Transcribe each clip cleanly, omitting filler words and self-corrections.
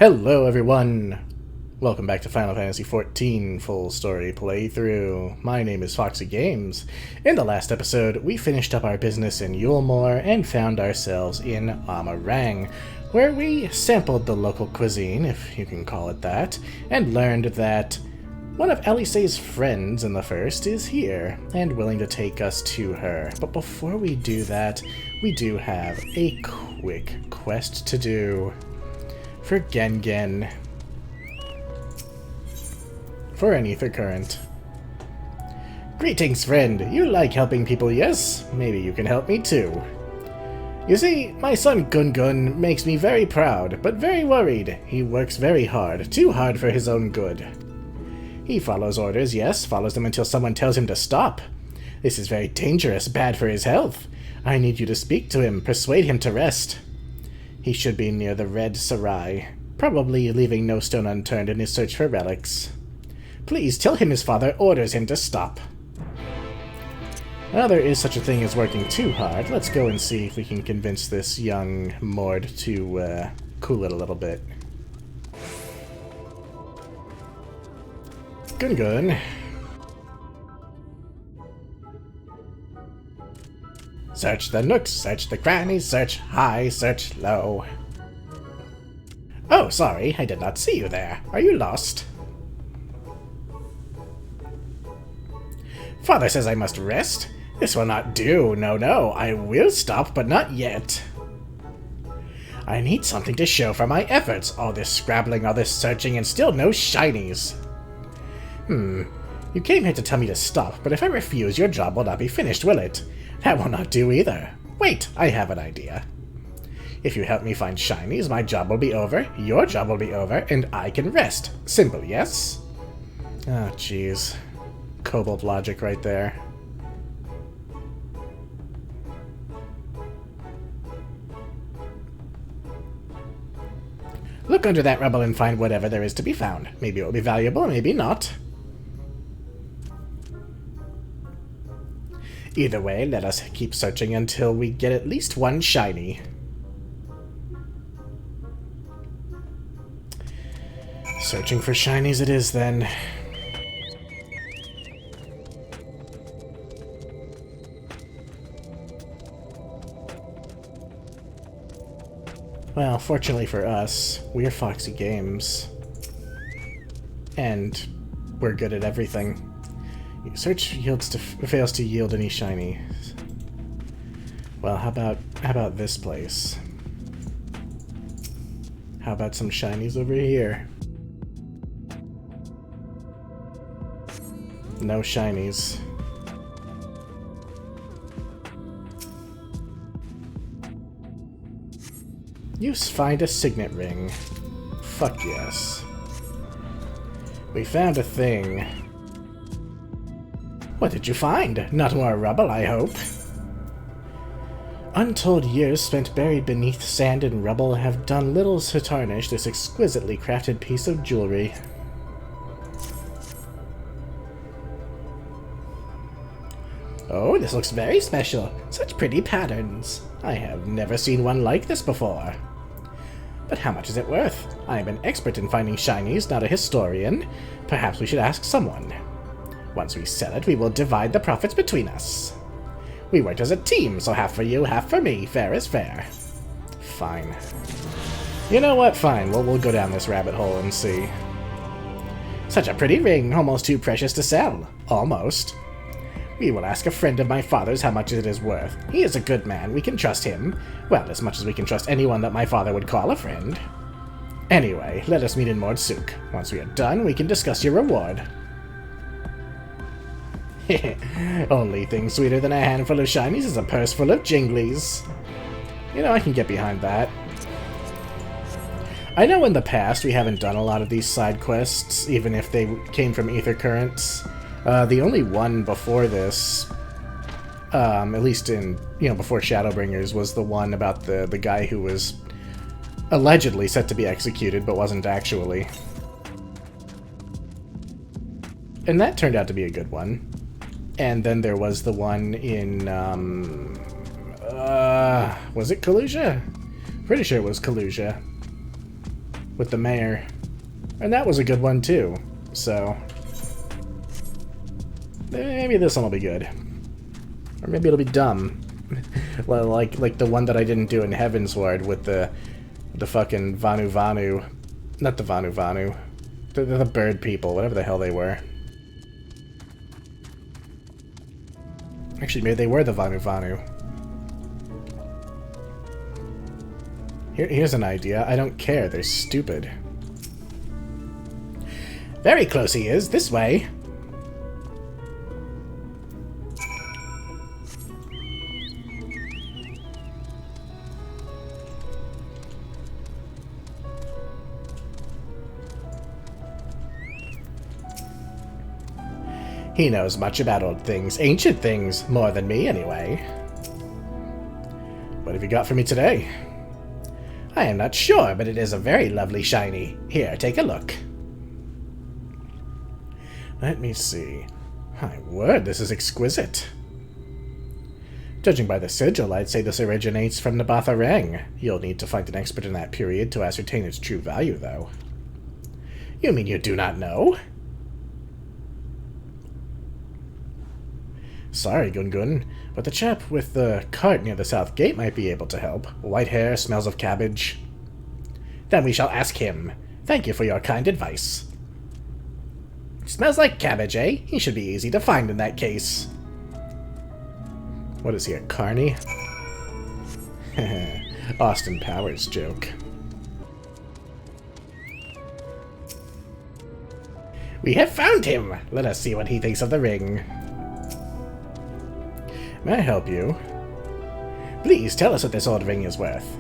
Hello everyone! Welcome back to Final Fantasy XIV Full Story Playthrough. My name is Foxy Games. In the last episode, we finished up our business in Yulemoor and found ourselves in Amh Araeng, where we sampled the local cuisine, if you can call it that, and learned that one of Alisaie's friends in the first is here, and willing to take us to her. But before we do that, we do have a quick quest to do. For Gengen. For an ether current. Greetings, friend. You like helping people, yes? Maybe you can help me too. You see, my son Gungun makes me very proud, but very worried. He works very hard, too hard for his own good. He follows orders, yes, follows them until someone tells him to stop. This is very dangerous, bad for his health. I need you to speak to him, persuade him to rest. He should be near the Red Sarai, probably leaving no stone unturned in his search for relics. Please tell him his father orders him to stop. Well, there is such a thing as working too hard. Let's go and see if we can convince this young Mord to cool it a little bit. Gungun. Search the nooks, search the crannies, search high, search low. Oh, sorry, I did not see you there. Are you lost? Father says I must rest. This will not do. No, no, I will stop, but not yet. I need something to show for my efforts. All this scrabbling, all this searching, and still no shinies. You came here to tell me to stop, but if I refuse, your job will not be finished, will it? That will not do either. Wait, I have an idea. If you help me find shinies, my job will be over, your job will be over, and I can rest. Simple, yes? Oh, jeez. Kobold logic right there. Look under that rubble and find whatever there is to be found. Maybe it will be valuable, maybe not. Either way, let us keep searching until we get at least one shiny. Searching for shinies it is, then. Well, fortunately for us, we're Foxy Games. And we're good at everything. Search fails to yield any shiny. Well, how about this place? How about some shinies over here? No shinies. You find a signet ring. Fuck yes. We found a thing. What did you find? Not more rubble, I hope. Untold years spent buried beneath sand and rubble have done little to tarnish this exquisitely crafted piece of jewelry. Oh, this looks very special. Such pretty patterns. I have never seen one like this before. But how much is it worth? I am an expert in finding shinies, not a historian. Perhaps we should ask someone. Once we sell it, we will divide the profits between us. We worked as a team, so half for you, half for me. Fair is fair. Fine. You know what? Fine. We'll go down this rabbit hole and see. Such a pretty ring, almost too precious to sell. Almost. We will ask a friend of my father's how much it is worth. He is a good man. We can trust him. Well, as much as we can trust anyone that my father would call a friend. Anyway, let us meet in Mordsuk. Once we are done, we can discuss your reward. Only thing sweeter than a handful of shinies is a purse full of jinglies. You know, I can get behind that. I know in the past we haven't done a lot of these side quests, even if they came from ether currents. The only one before this, at least in, before Shadowbringers, was the one about the guy who was allegedly set to be executed, but wasn't actually. And that turned out to be a good one. And then there was the one in, was it Kalusia? Pretty sure it was Kalusia. with the mayor. And that was a good one too. So maybe this one will be good. Or maybe it'll be dumb. Well, like the one that I didn't do in Heavensward with the fucking Vanu. Not the Vanu. The bird people, whatever the hell they were. Actually, maybe they were the Vanu. Here's an idea. I don't care. They're stupid. Very close he is. This way. He knows much about old things, ancient things, more than me anyway. What have you got for me today? I am not sure, but it is a very lovely shiny. Here, take a look. Let me see. My word, this is exquisite. Judging by the sigil, I'd say this originates from the Amh Araeng. You'll need to find an expert in that period to ascertain its true value, though. You mean you do not know? Sorry, Gungun, but the chap with the cart near the south gate might be able to help. White hair, smells of cabbage. Then we shall ask him. Thank you for your kind advice. Smells like cabbage, eh? He should be easy to find in that case. What is he, a carny? Austin Powers joke. We have found him! Let us see what he thinks of the ring. May I help you? Please tell us what this old ring is worth.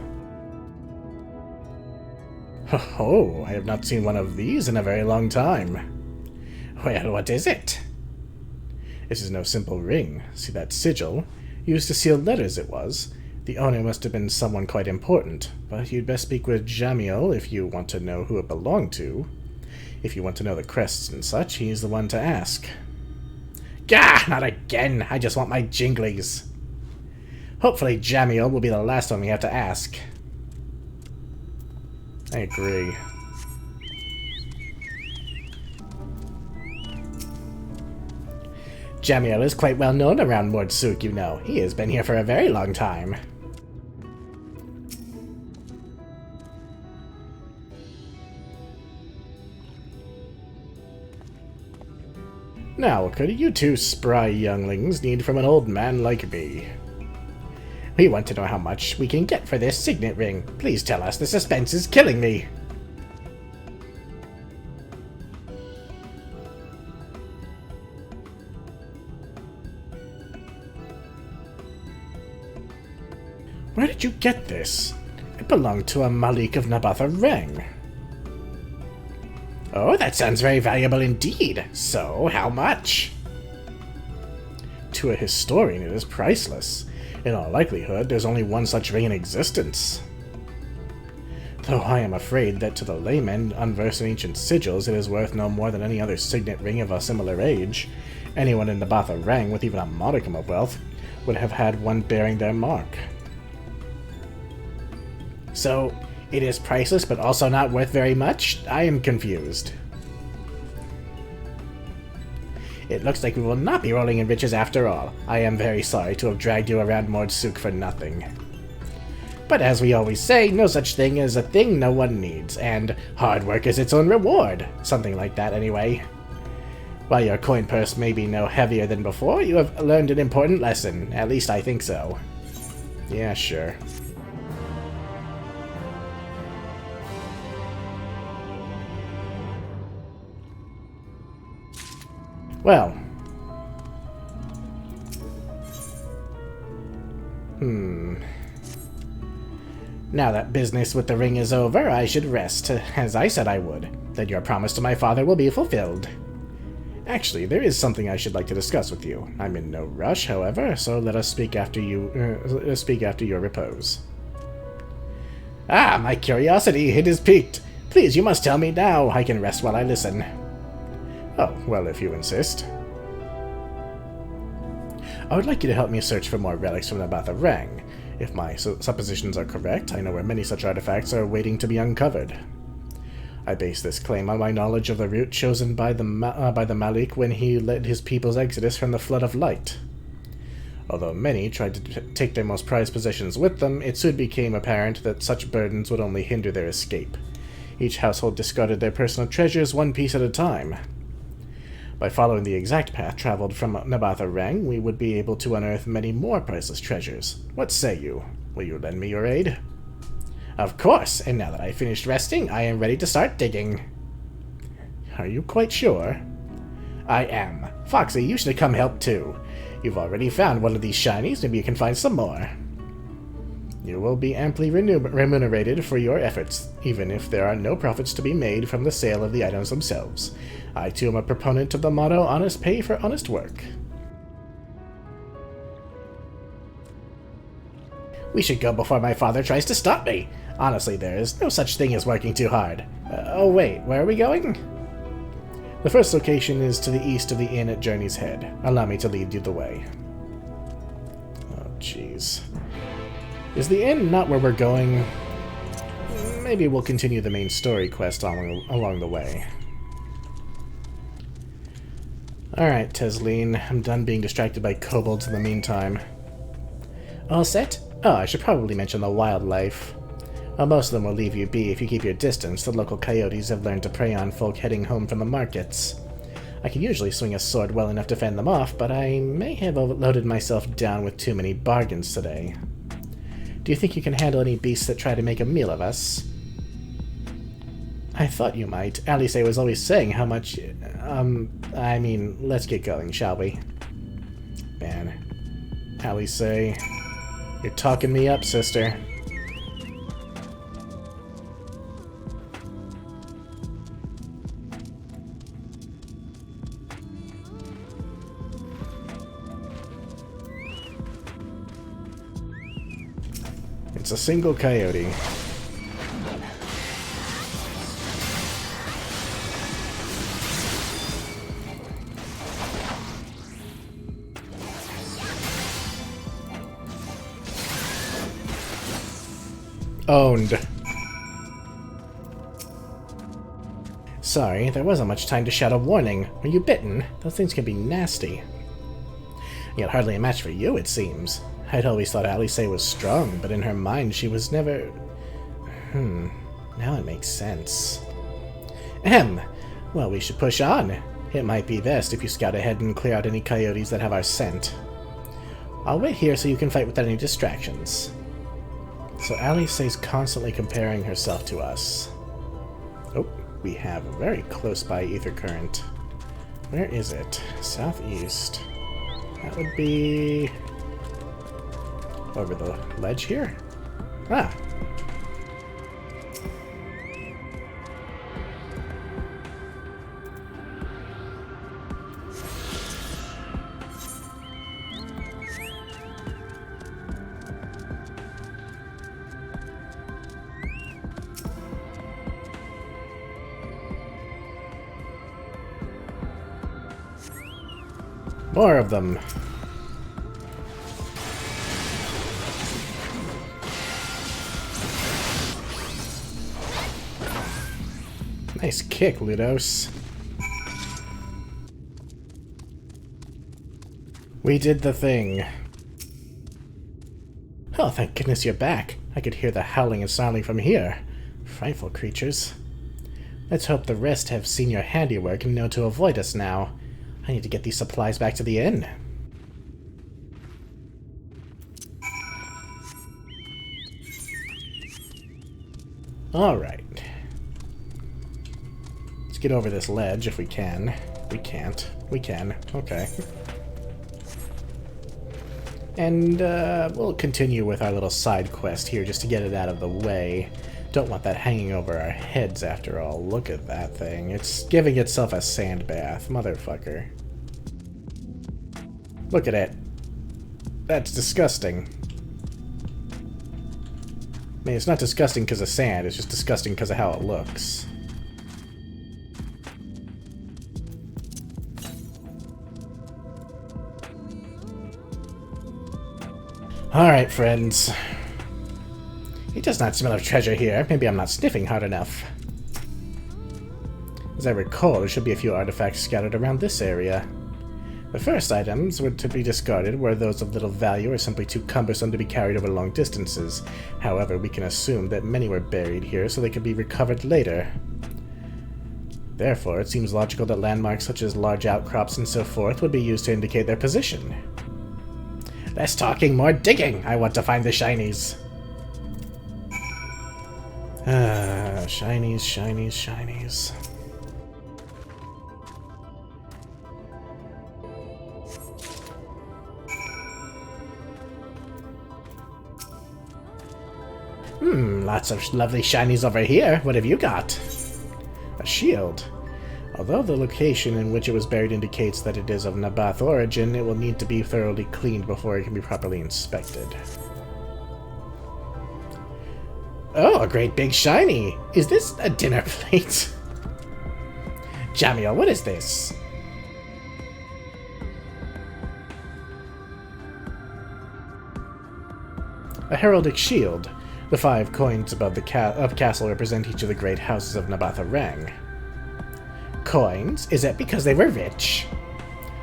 Oh, I have not seen one of these in a very long time. Well, what is it? This is no simple ring. See that sigil? Used to seal letters it was. The owner must have been someone quite important, but you'd best speak with Jamiel if you want to know who it belonged to. If you want to know the crests and such, he's the one to ask. Gah! Not again! I just want my jinglies. Hopefully Jamiel will be the last one we have to ask. I agree. Jamiel is quite well known around Mordsuk, you know. He has been here for a very long time. Now, what could you two spry younglings need from an old man like me? We want to know how much we can get for this signet ring. Please tell us, the suspense is killing me. Where did you get this? It belonged to a Malik of Amh Araeng. Oh, that sounds very valuable indeed. So, how much? To a historian, it is priceless. In all likelihood, there's only one such ring in existence. Though I am afraid that to the layman, unversed in ancient sigils, it is worth no more than any other signet ring of a similar age. Anyone in the Amh Araeng with even a modicum of wealth would have had one bearing their mark. So, it is priceless but also not worth very much? I am confused. It looks like we will not be rolling in riches after all. I am very sorry to have dragged you around Mordsuk for nothing. But as we always say, no such thing as a thing no one needs, and hard work is its own reward. Something like that, anyway. While your coin purse may be no heavier than before, you have learned an important lesson. At least I think so. Yeah, sure. Well. Now that business with the ring is over, I should rest, as I said I would. Then your promise to my father will be fulfilled. Actually, there is something I should like to discuss with you. I'm in no rush, however, so let us speak after your repose. Ah, my curiosity, it is piqued. Please, you must tell me now. I can rest while I listen. Oh, well, if you insist. I would like you to help me search for more relics from the Amh Araeng. If my suppositions are correct, I know where many such artifacts are waiting to be uncovered. I base this claim on my knowledge of the route chosen by the Malik when he led his people's exodus from the Flood of Light. Although many tried to take their most prized possessions with them, it soon became apparent that such burdens would only hinder their escape. Each household discarded their personal treasures one piece at a time. By following the exact path traveled from Amh Araeng, we would be able to unearth many more priceless treasures. What say you? Will you lend me your aid? Of course, and now that I've finished resting, I am ready to start digging. Are you quite sure? I am. Foxy, you should come help too. You've already found one of these shinies, maybe you can find some more. You will be amply remunerated for your efforts, even if there are no profits to be made from the sale of the items themselves. I too am a proponent of the motto, honest pay for honest work. We should go before my father tries to stop me. Honestly, there is no such thing as working too hard. Oh wait, where are we going? The first location is to the east of the inn at Journey's Head. Allow me to lead you the way. Oh, jeez. Is the inn not where we're going? Maybe we'll continue the main story quest along the way. Alright, Tesleen. I'm done being distracted by kobolds in the meantime. All set? Oh, I should probably mention the wildlife. Well, most of them will leave you be if you keep your distance. The local coyotes have learned to prey on folk heading home from the markets. I can usually swing a sword well enough to fend them off, but I may have overloaded myself down with too many bargains today. Do you think you can handle any beasts that try to make a meal of us? I thought you might. Alisaie was always saying how much... I mean, let's get going, shall we? Man. Alisaie, you're talking me up, sister. It's a single coyote. Owned. Sorry, there wasn't much time to shout a warning. Were you bitten? Those things can be nasty. Yet hardly a match for you, it seems. I'd always thought Alisaie was strong, but in her mind she was never... Now it makes sense. Well, we should push on. It might be best if you scout ahead and clear out any coyotes that have our scent. I'll wait here so you can fight without any distractions. So Alisaie's constantly comparing herself to us. Oh, we have a very close by ether current. Where is it? Southeast. That would be... over the ledge here? Ah. More of them. Nice kick, Ludos. We did the thing. Oh, thank goodness you're back. I could hear the howling and snarling from here. Frightful creatures. Let's hope the rest have seen your handiwork and know to avoid us now. I need to get these supplies back to the inn. Alright. Let's get over this ledge if we can. We can't. We can. Okay. And we'll continue with our little side quest here just to get it out of the way. Don't want that hanging over our heads after all. Look at that thing. It's giving itself a sand bath. Motherfucker. Look at it. That's disgusting. I mean, it's not disgusting because of sand. It's just disgusting because of how it looks. Alright, friends. It does not smell of treasure here. Maybe I'm not sniffing hard enough. As I recall, there should be a few artifacts scattered around this area. The first items to be discarded were those of little value or simply too cumbersome to be carried over long distances. However, we can assume that many were buried here so they could be recovered later. Therefore, it seems logical that landmarks such as large outcrops and so forth would be used to indicate their position. Less talking, more digging! I want to find the shinies. Shinies, shinies, shinies. Lots of lovely shinies over here. What have you got? A shield. Although the location in which it was buried indicates that it is of Nabath origin, it will need to be thoroughly cleaned before it can be properly inspected. Oh, a great big shiny! Is this a dinner plate? Jamiel, what is this? A heraldic shield. The 5 coins above the castle represent each of the great houses of Amh Araeng. Coins? Is that because they were rich?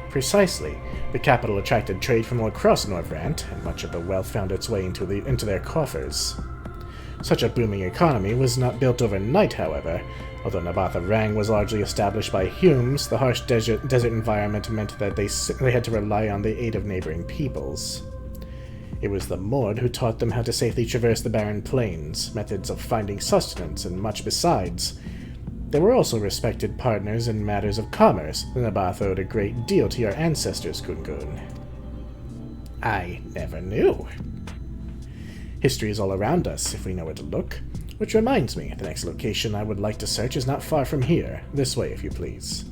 Precisely. The capital attracted trade from all across Norvrandt, and much of the wealth found its way into their coffers. Such a booming economy was not built overnight, however. Although Amh Araeng was largely established by Humes, the harsh desert environment meant that they had to rely on the aid of neighboring peoples. It was the Mord who taught them how to safely traverse the barren plains, methods of finding sustenance, and much besides. They were also respected partners in matters of commerce. The Nabath owed a great deal to your ancestors, Gungun. I never knew. History is all around us, if we know where to look. Which reminds me, the next location I would like to search is not far from here. This way, if you please.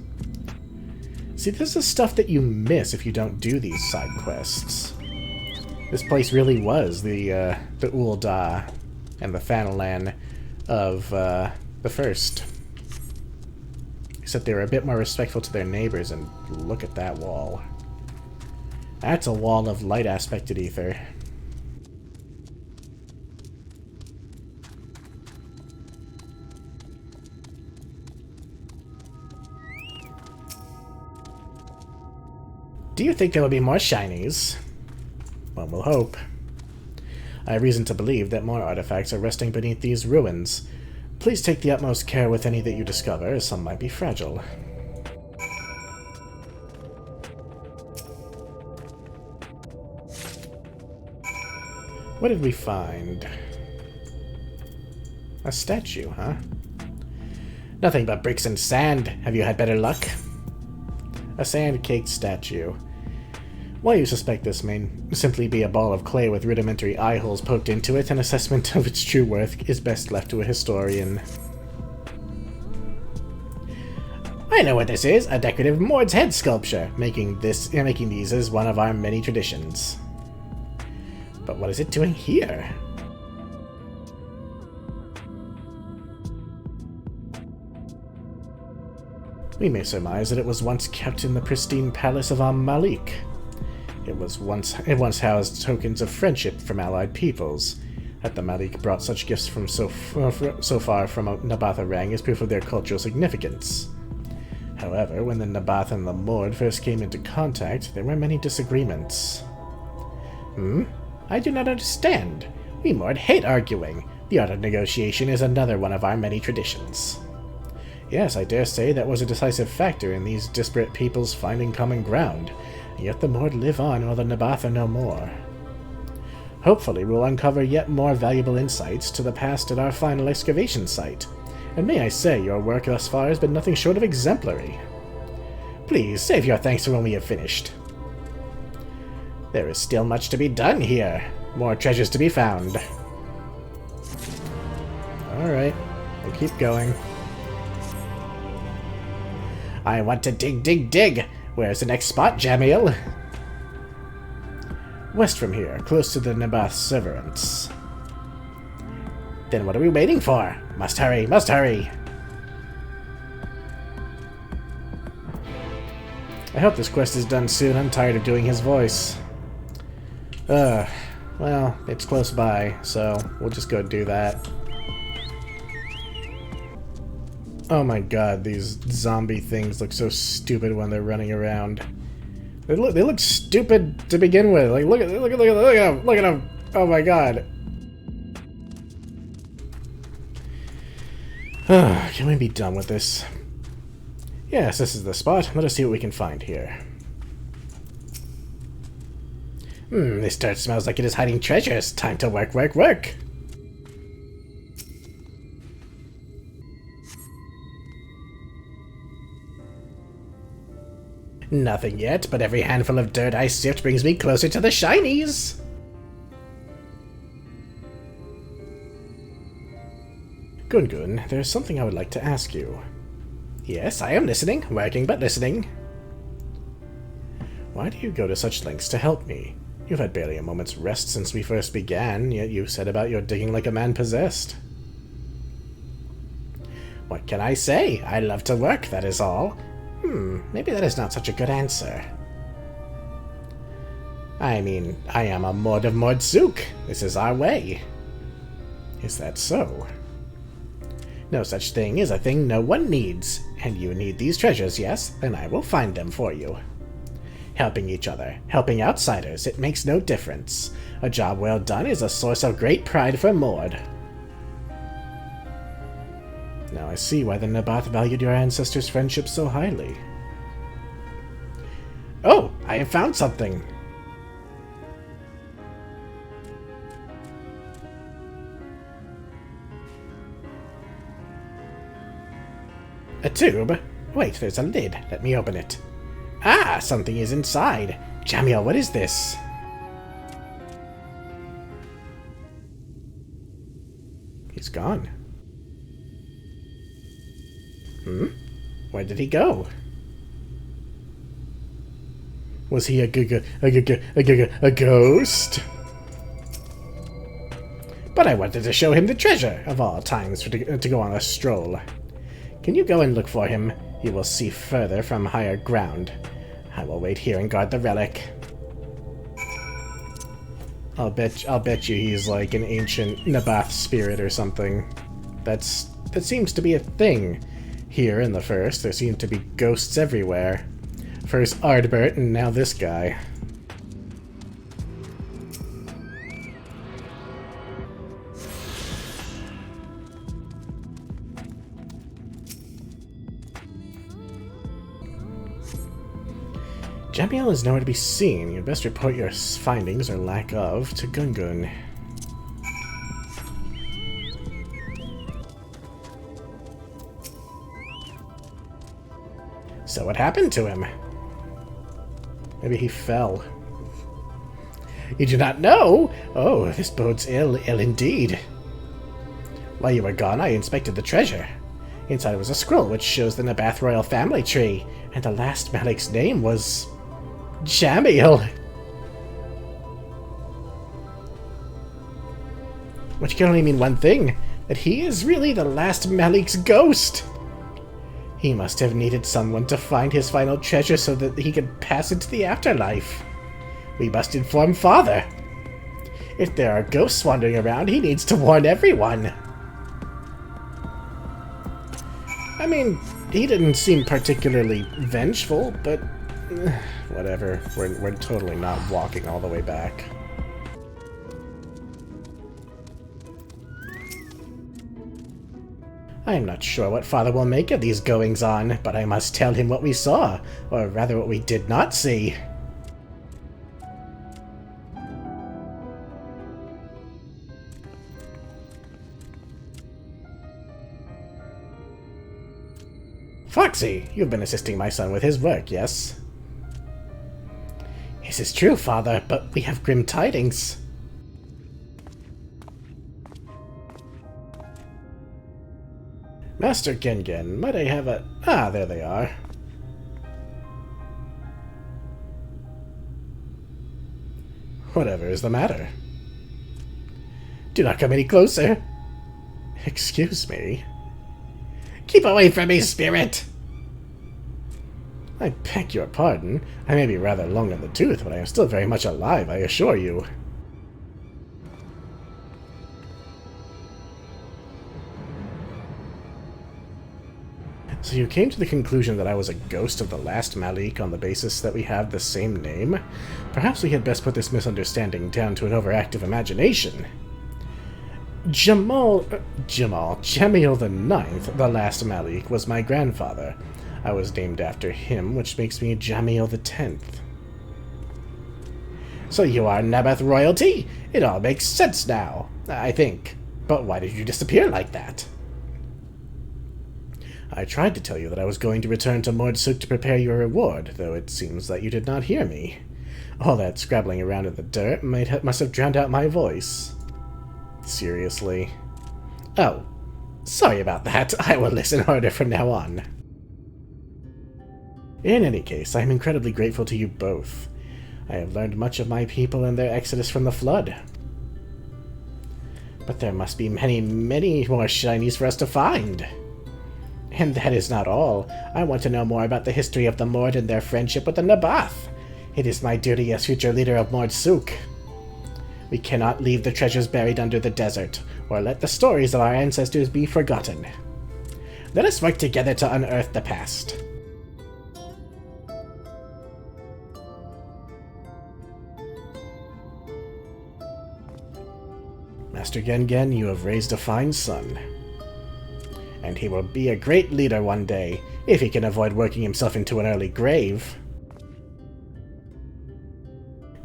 See, this is stuff that you miss if you don't do these side quests. This place really was the Ul'dah and the Thanalan of the first. Except they were a bit more respectful to their neighbors, and look at that wall. That's a wall of light aspected ether. Do you think there will be more shinies? One will hope. I have reason to believe that more artifacts are resting beneath these ruins. Please take the utmost care with any that you discover, as some might be fragile. What did we find? A statue, huh? Nothing but bricks and sand. Have you had better luck? A sand-caked statue. Why you suspect this may simply be a ball of clay with rudimentary eye holes poked into it, an assessment of its true worth is best left to a historian. I know what this is, a decorative Mord's head sculpture, making these as one of our many traditions. But what is it doing here? We may surmise that it was once kept in the pristine palace of Amh Malik. It once housed tokens of friendship from allied peoples. That the Malik brought such gifts from so far from Nabath Araeng is proof of their cultural significance. However, when the Nabath and the Mord first came into contact, there were many disagreements. I do not understand. We Mord hate arguing. The art of negotiation is another one of our many traditions. Yes, I dare say that was a decisive factor in these disparate peoples finding common ground. Yet the Mord live on while the Nabath are no more. Hopefully we'll uncover yet more valuable insights to the past at our final excavation site. And may I say, your work thus far has been nothing short of exemplary. Please, save your thanks for when we have finished. There is still much to be done here. More treasures to be found. Alright, we'll keep going. I want to dig, dig, dig! Where's the next spot, Jamiel? West from here, close to the Nabath Severance. Then what are we waiting for? Must hurry, must hurry! I hope this quest is done soon. I'm tired of doing his voice. Well, it's close by, so we'll just go do that. Oh my god, these zombie things look so stupid when they're running around. They look stupid to begin with. Like, look at them. Oh my god. Can we be done with this? Yes, this is the spot. Let us see what we can find here. This dirt smells like it is hiding treasures. Time to work, work, work. Nothing yet, but every handful of dirt I sift brings me closer to the shinies. Gun, there's something I would like to ask you. Yes, I am listening. Working, but listening. Why do you go to such lengths to help me? You've had barely a moment's rest since we first began, yet you said about your digging like a man possessed. What can I say? I love to work, that is all. Maybe that is not such a good answer. I mean, I am a Mord of Mordsuk. This is our way. Is that so? No such thing is a thing no one needs. And you need these treasures, yes? Then I will find them for you. Helping each other, helping outsiders, it makes no difference. A job well done is a source of great pride for Mord. Now I see why the Naboth valued your ancestors' friendship so highly. Oh, I have found something! A tube? Wait, there's a lid. Let me open it. Ah, something is inside. Jamiel, what is this? He's gone. Where did he go? Was he a ghost? But I wanted to show him the treasure, of all times to go on a stroll. Can you go and look for him? You will see further from higher ground. I will wait here and guard the relic. I'll bet you he's like an ancient Naboth spirit or something. That seems to be a thing. Here in the first, there seem to be ghosts everywhere. First Ardbert, and now this guy. Jamiel is nowhere to be seen. You'd best report your findings, or lack of, to Gun. So what happened to him? Maybe he fell. You do not know? Oh, this bodes ill indeed. While you were gone, I inspected the treasure. Inside was a scroll which shows the Naboth royal family tree, and the last Malik's name was Jamiel. Which can only mean one thing, that he is really the last Malik's ghost. He must have needed someone to find his final treasure so that he could pass into the afterlife. We must inform Father. If there are ghosts wandering around, he needs to warn everyone. I mean, he didn't seem particularly vengeful, but whatever. We're totally not walking all the way back. I am not sure what Father will make of these goings-on, but I must tell him what we saw, or rather what we did not see. Foxy, you've been assisting my son with his work, yes? This is true, Father, but we have grim tidings. Master Gengen, might I have a... Ah, there they are. Whatever is the matter? Do not come any closer. Excuse me. Keep away from me, spirit! I beg your pardon. I may be rather long in the tooth, but I am still very much alive, I assure you. So you came to the conclusion that I was a ghost of the last Malik on the basis that we have the same name? Perhaps we had best put this misunderstanding down to an overactive imagination. Jamil the Ninth, the last Malik, was my grandfather. I was named after him, which makes me Jamil the 10th. So you are Nabath royalty? It all makes sense now, I think. But why did you disappear like that? I tried to tell you that I was going to return to Mordsuk to prepare your reward, though it seems that you did not hear me. All that scrabbling around in the dirt must have drowned out my voice. Seriously? Oh, sorry about that. I will listen harder from now on. In any case, I am incredibly grateful to you both. I have learned much of my people and their exodus from the flood. But there must be many, many more shinies for us to find. And that is not all. I want to know more about the history of the Mord and their friendship with the Nabath. It is my duty as future leader of Mordsuk. We cannot leave the treasures buried under the desert, or let the stories of our ancestors be forgotten. Let us work together to unearth the past. Master Gengen, you have raised a fine son. And he will be a great leader one day, if he can avoid working himself into an early grave.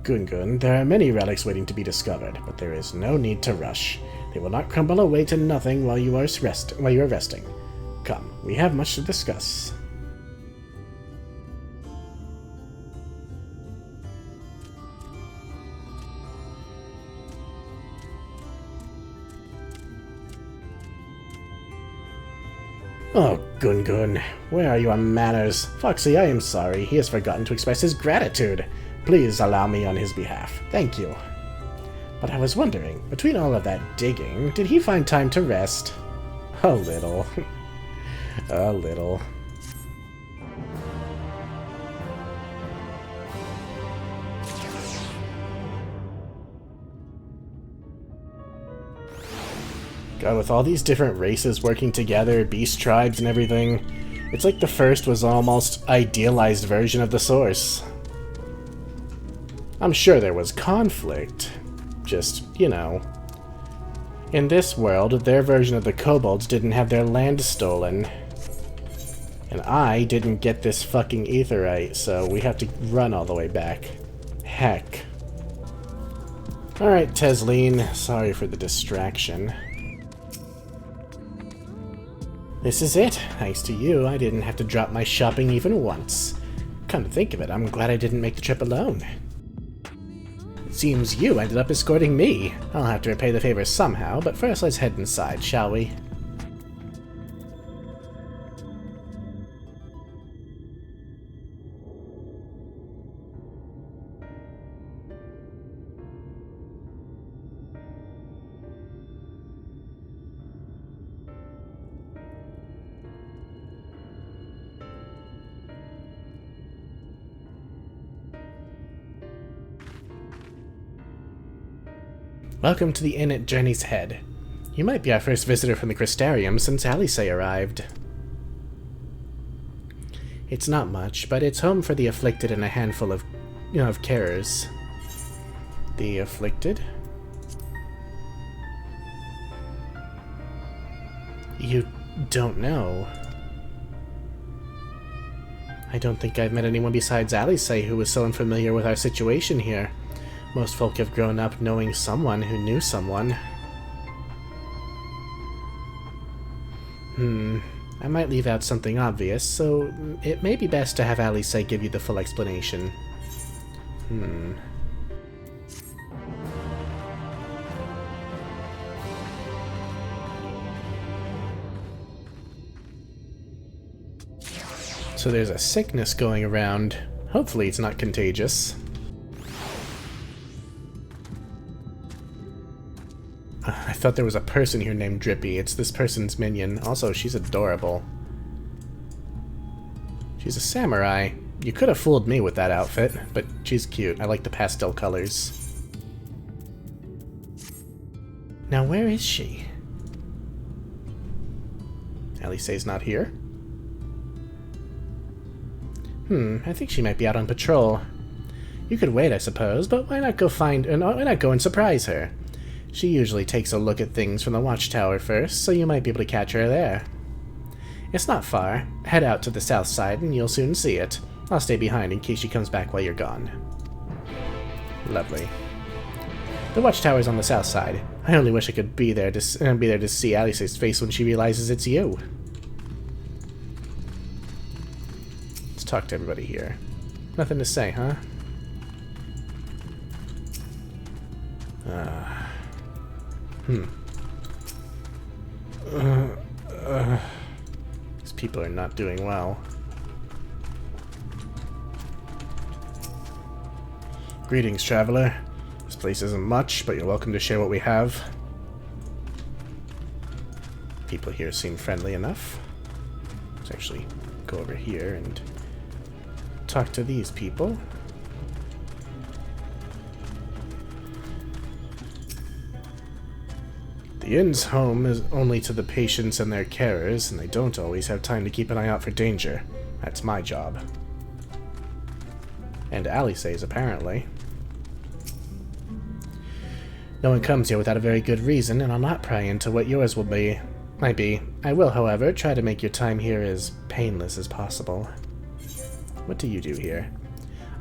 Gungun, there are many relics waiting to be discovered, but there is no need to rush. They will not crumble away to nothing while you are resting. Come, we have much to discuss. Oh, Gungun, where are you on manners? Foxy, I am sorry. He has forgotten to express his gratitude. Please allow me on his behalf. Thank you. But I was wondering, between all of that digging, did he find time to rest? A little. A little. God, with all these different races working together, beast tribes and everything, it's like the first was almost idealized version of the source. I'm sure there was conflict. Just, you know. In this world, their version of the kobolds didn't have their land stolen. And I didn't get this fucking aetheryte, so we have to run all the way back. Heck. Alright, Tesleen, sorry for the distraction. This is it. Thanks to you, I didn't have to drop my shopping even once. Come to think of it, I'm glad I didn't make the trip alone. It seems you ended up escorting me. I'll have to repay the favor somehow, but first let's head inside, shall we? Welcome to the inn at Journey's Head. You might be our first visitor from the Crystarium since Alisaie arrived. It's not much, but it's home for the afflicted and a handful of, carers. The afflicted? You don't know. I don't think I've met anyone besides Alisaie who was so unfamiliar with our situation here. Most folk have grown up knowing someone who knew someone. I might leave out something obvious, so it may be best to have Alisaie give you the full explanation. So there's a sickness going around. Hopefully it's not contagious. I thought there was a person here named Drippy. It's this person's minion. Also, she's adorable. She's a samurai. You could have fooled me with that outfit, but she's cute. I like the pastel colors. Now, where is she? Alisaie's not here? I think she might be out on patrol. You could wait, I suppose, but why not go why not go and surprise her? She usually takes a look at things from the watchtower first, so you might be able to catch her there. It's not far. Head out to the south side and you'll soon see it. I'll stay behind in case she comes back while you're gone. Lovely. The watchtower's on the south side. I only wish I could be there to see Alisaie's face when she realizes it's you. Let's talk to everybody here. Nothing to say, huh? These people are not doing well. Greetings, traveler. This place isn't much, but you're welcome to share what we have. People here seem friendly enough. Let's actually go over here and talk to these people. The inn's home is only to the patients and their carers, and they don't always have time to keep an eye out for danger. That's my job. And Alisaie's, apparently. No one comes here without a very good reason, and I'll not pry into what yours might be. I will, however, try to make your time here as painless as possible. What do you do here?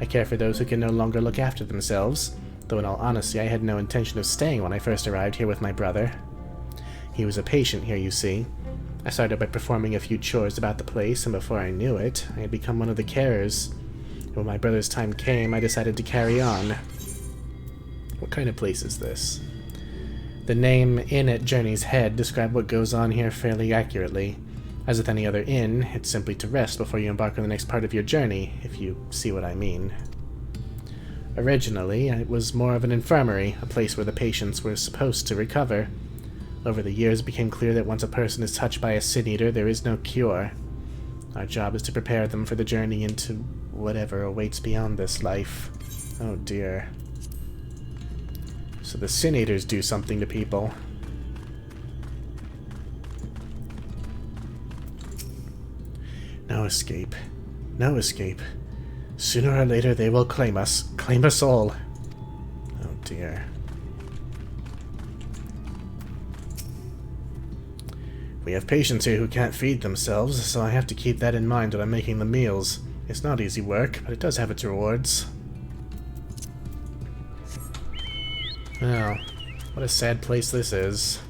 I care for those who can no longer look after themselves, though in all honesty I had no intention of staying when I first arrived here with my brother. He was a patient here, you see. I started by performing a few chores about the place, and before I knew it, I had become one of the carers. And when my brother's time came, I decided to carry on. What kind of place is this? The name Inn at Journey's Head described what goes on here fairly accurately. As with any other inn, it's simply to rest before you embark on the next part of your journey, if you see what I mean. Originally, it was more of an infirmary, a place where the patients were supposed to recover. Over the years, it became clear that once a person is touched by a sin eater, there is no cure. Our job is to prepare them for the journey into whatever awaits beyond this life. Oh dear. So the sin eaters do something to people. No escape. No escape. Sooner or later they will claim us. Claim us all. Oh dear. We have patients here who can't feed themselves, so I have to keep that in mind when I'm making the meals. It's not easy work, but it does have its rewards. Well, what a sad place this is.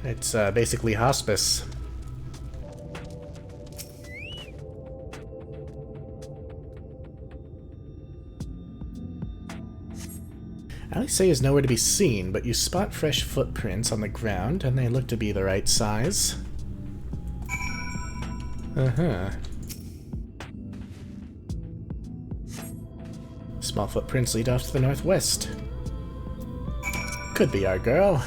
It's basically hospice. Alisaie is nowhere to be seen, but you spot fresh footprints on the ground, and they look to be the right size. Small footprints lead off to the northwest. Could be our girl.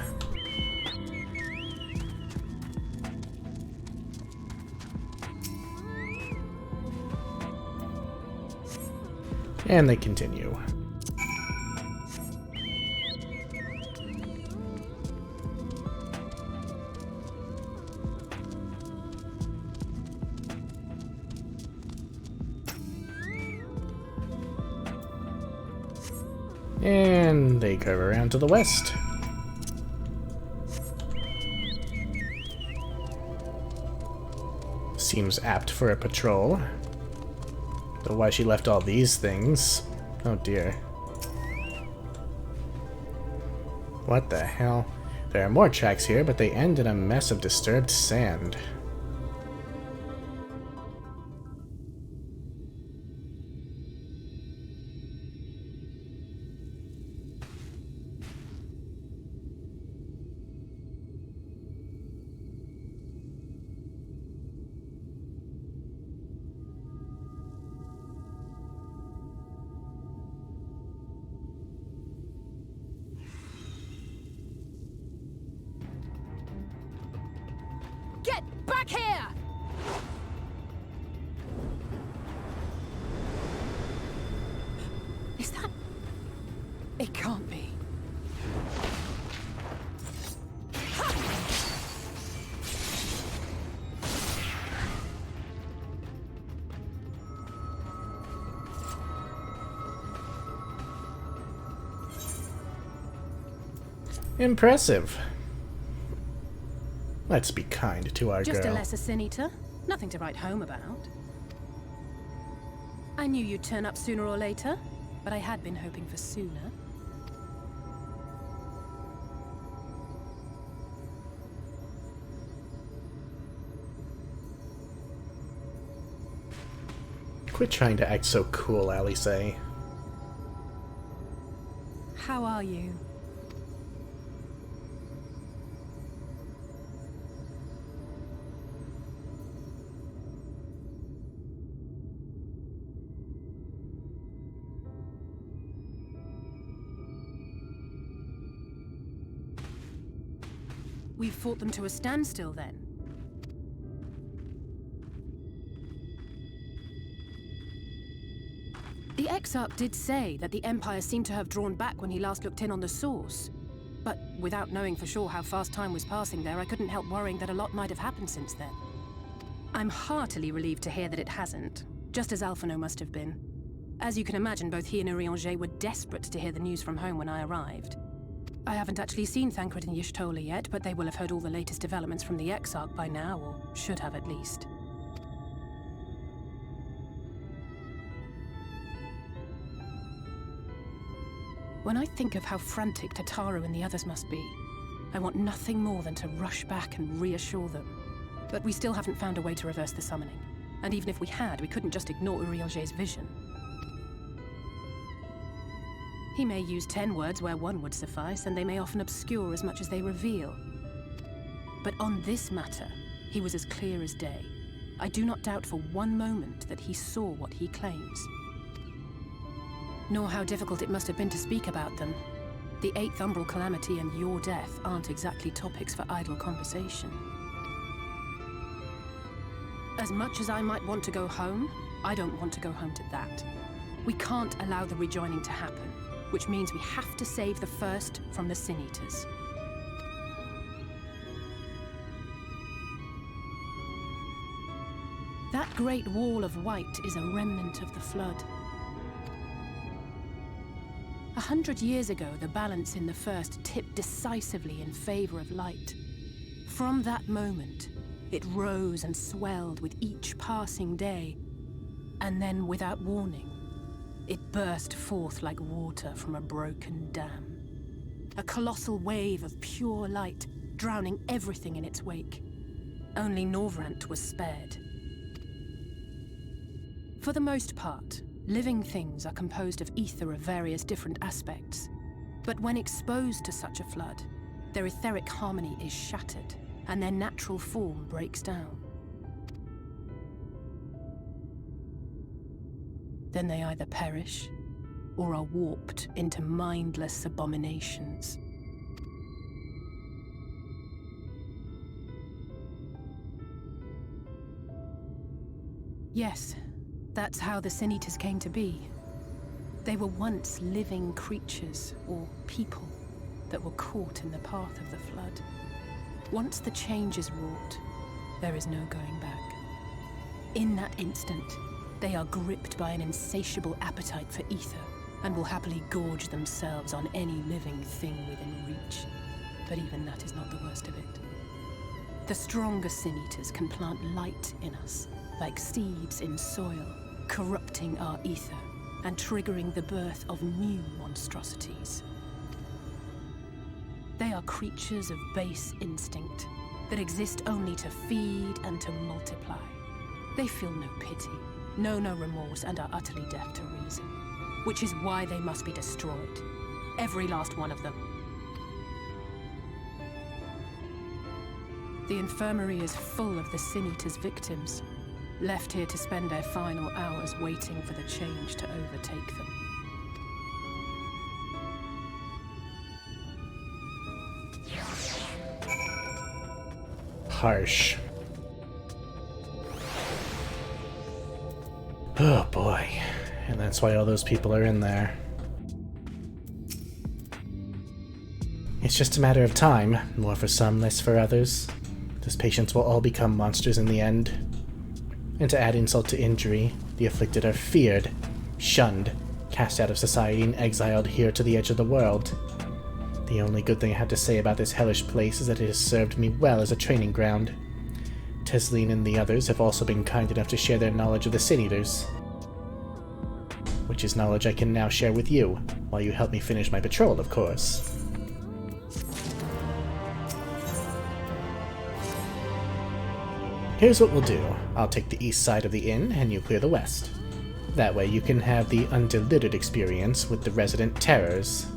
And they continue. And they curve around to the west. Seems apt for a patrol. Though why she left all these things. Oh dear. What the hell? There are more tracks here, but they end in a mess of disturbed sand. Get back here! Is that... It can't be. Impressive. Let's be kind to our Just girl. a lesser sin eater. Nothing to write home about. I knew you'd turn up sooner or later, but I had been hoping for sooner. Quit trying to act so cool, Alisaie. How are you? We've fought them to a standstill, then. The Exarch did say that the Empire seemed to have drawn back when he last looked in on the source. But without knowing for sure how fast time was passing there, I couldn't help worrying that a lot might have happened since then. I'm heartily relieved to hear that it hasn't, just as Alphonse must have been. As you can imagine, both he and Araeng were desperate to hear the news from home when I arrived. I haven't actually seen Thancred and Y'shtola yet, but they will have heard all the latest developments from the Exarch by now, or should have at least. When I think of how frantic Tataru and the others must be, I want nothing more than to rush back and reassure them. But we still haven't found a way to reverse the summoning. And even if we had, we couldn't just ignore Uriel's vision. He may use 10 words where one would suffice, and they may often obscure as much as they reveal. But on this matter, he was as clear as day. I do not doubt for one moment that he saw what he claims. Nor how difficult it must have been to speak about them. The 8th Umbral Calamity and your death aren't exactly topics for idle conversation. As much as I might want to go home, I don't want to go home to that. We can't allow the rejoining to happen, which means we have to save the first from the Sin Eaters. That great wall of white is a remnant of the Flood. 100 years ago, the balance in the First tipped decisively in favor of light. From that moment, it rose and swelled with each passing day, and then, without warning, it burst forth like water from a broken dam. A colossal wave of pure light, drowning everything in its wake. Only Norvrandt was spared. For the most part, living things are composed of ether of various different aspects. But when exposed to such a flood, their etheric harmony is shattered, and their natural form breaks down. Then they either perish, or are warped into mindless abominations. Yes, that's how the Sin Eaters came to be. They were once living creatures, or people, that were caught in the path of the Flood. Once the change is wrought, there is no going back. In that instant, they are gripped by an insatiable appetite for ether, and will happily gorge themselves on any living thing within reach. But even that is not the worst of it. The stronger Sin Eaters can plant light in us, like seeds in soil, corrupting our ether, and triggering the birth of new monstrosities. They are creatures of base instinct, that exist only to feed and to multiply. They feel no pity, know no remorse, and are utterly deaf to reason. Which is why they must be destroyed. Every last one of them. The infirmary is full of the Sin Eaters' victims, left here to spend their final hours waiting for the change to overtake them. Harsh. Oh boy. And that's why all those people are in there. It's just a matter of time, more for some, less for others. Those patients will all become monsters in the end. And to add insult to injury, the afflicted are feared, shunned, cast out of society and exiled here to the edge of the world. The only good thing I have to say about this hellish place is that it has served me well as a training ground. Tesleen and the others have also been kind enough to share their knowledge of the Sin Eaters, which is knowledge I can now share with you, while you help me finish my patrol, of course. Here's what we'll do. I'll take the east side of the inn, and you clear the west. That way you can have the undiluted experience with the resident terrors.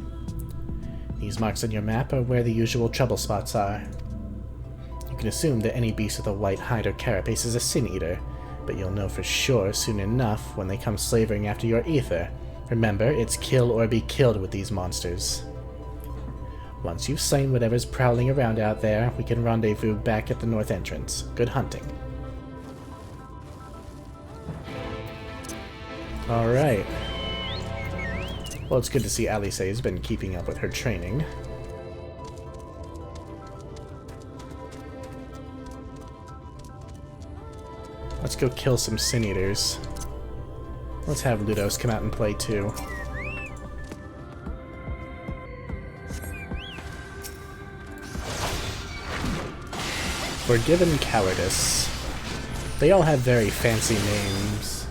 These marks on your map are where the usual trouble spots are. You can assume that any beast with a white hide or carapace is a Sin Eater, but you'll know for sure soon enough when they come slavering after your ether. Remember, it's kill or be killed with these monsters. Once you've slain whatever's prowling around out there, we can rendezvous back at the north entrance. Good hunting. Alright. Well, it's good to see Alisaie's been keeping up with her training. Let's go kill some Sin Eaters. Let's have Ludos come out and play too. Forgiven Cowardice. They all have very fancy names.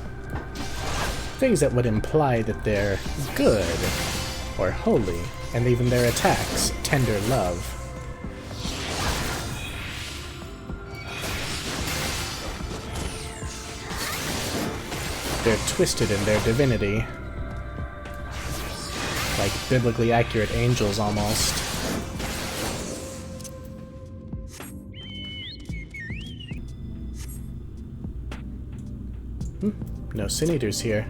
Things that would imply that they're good, or holy, and even their attacks, Tender Love. They're twisted in their divinity. Like biblically accurate angels, almost. No Sin Eaters here.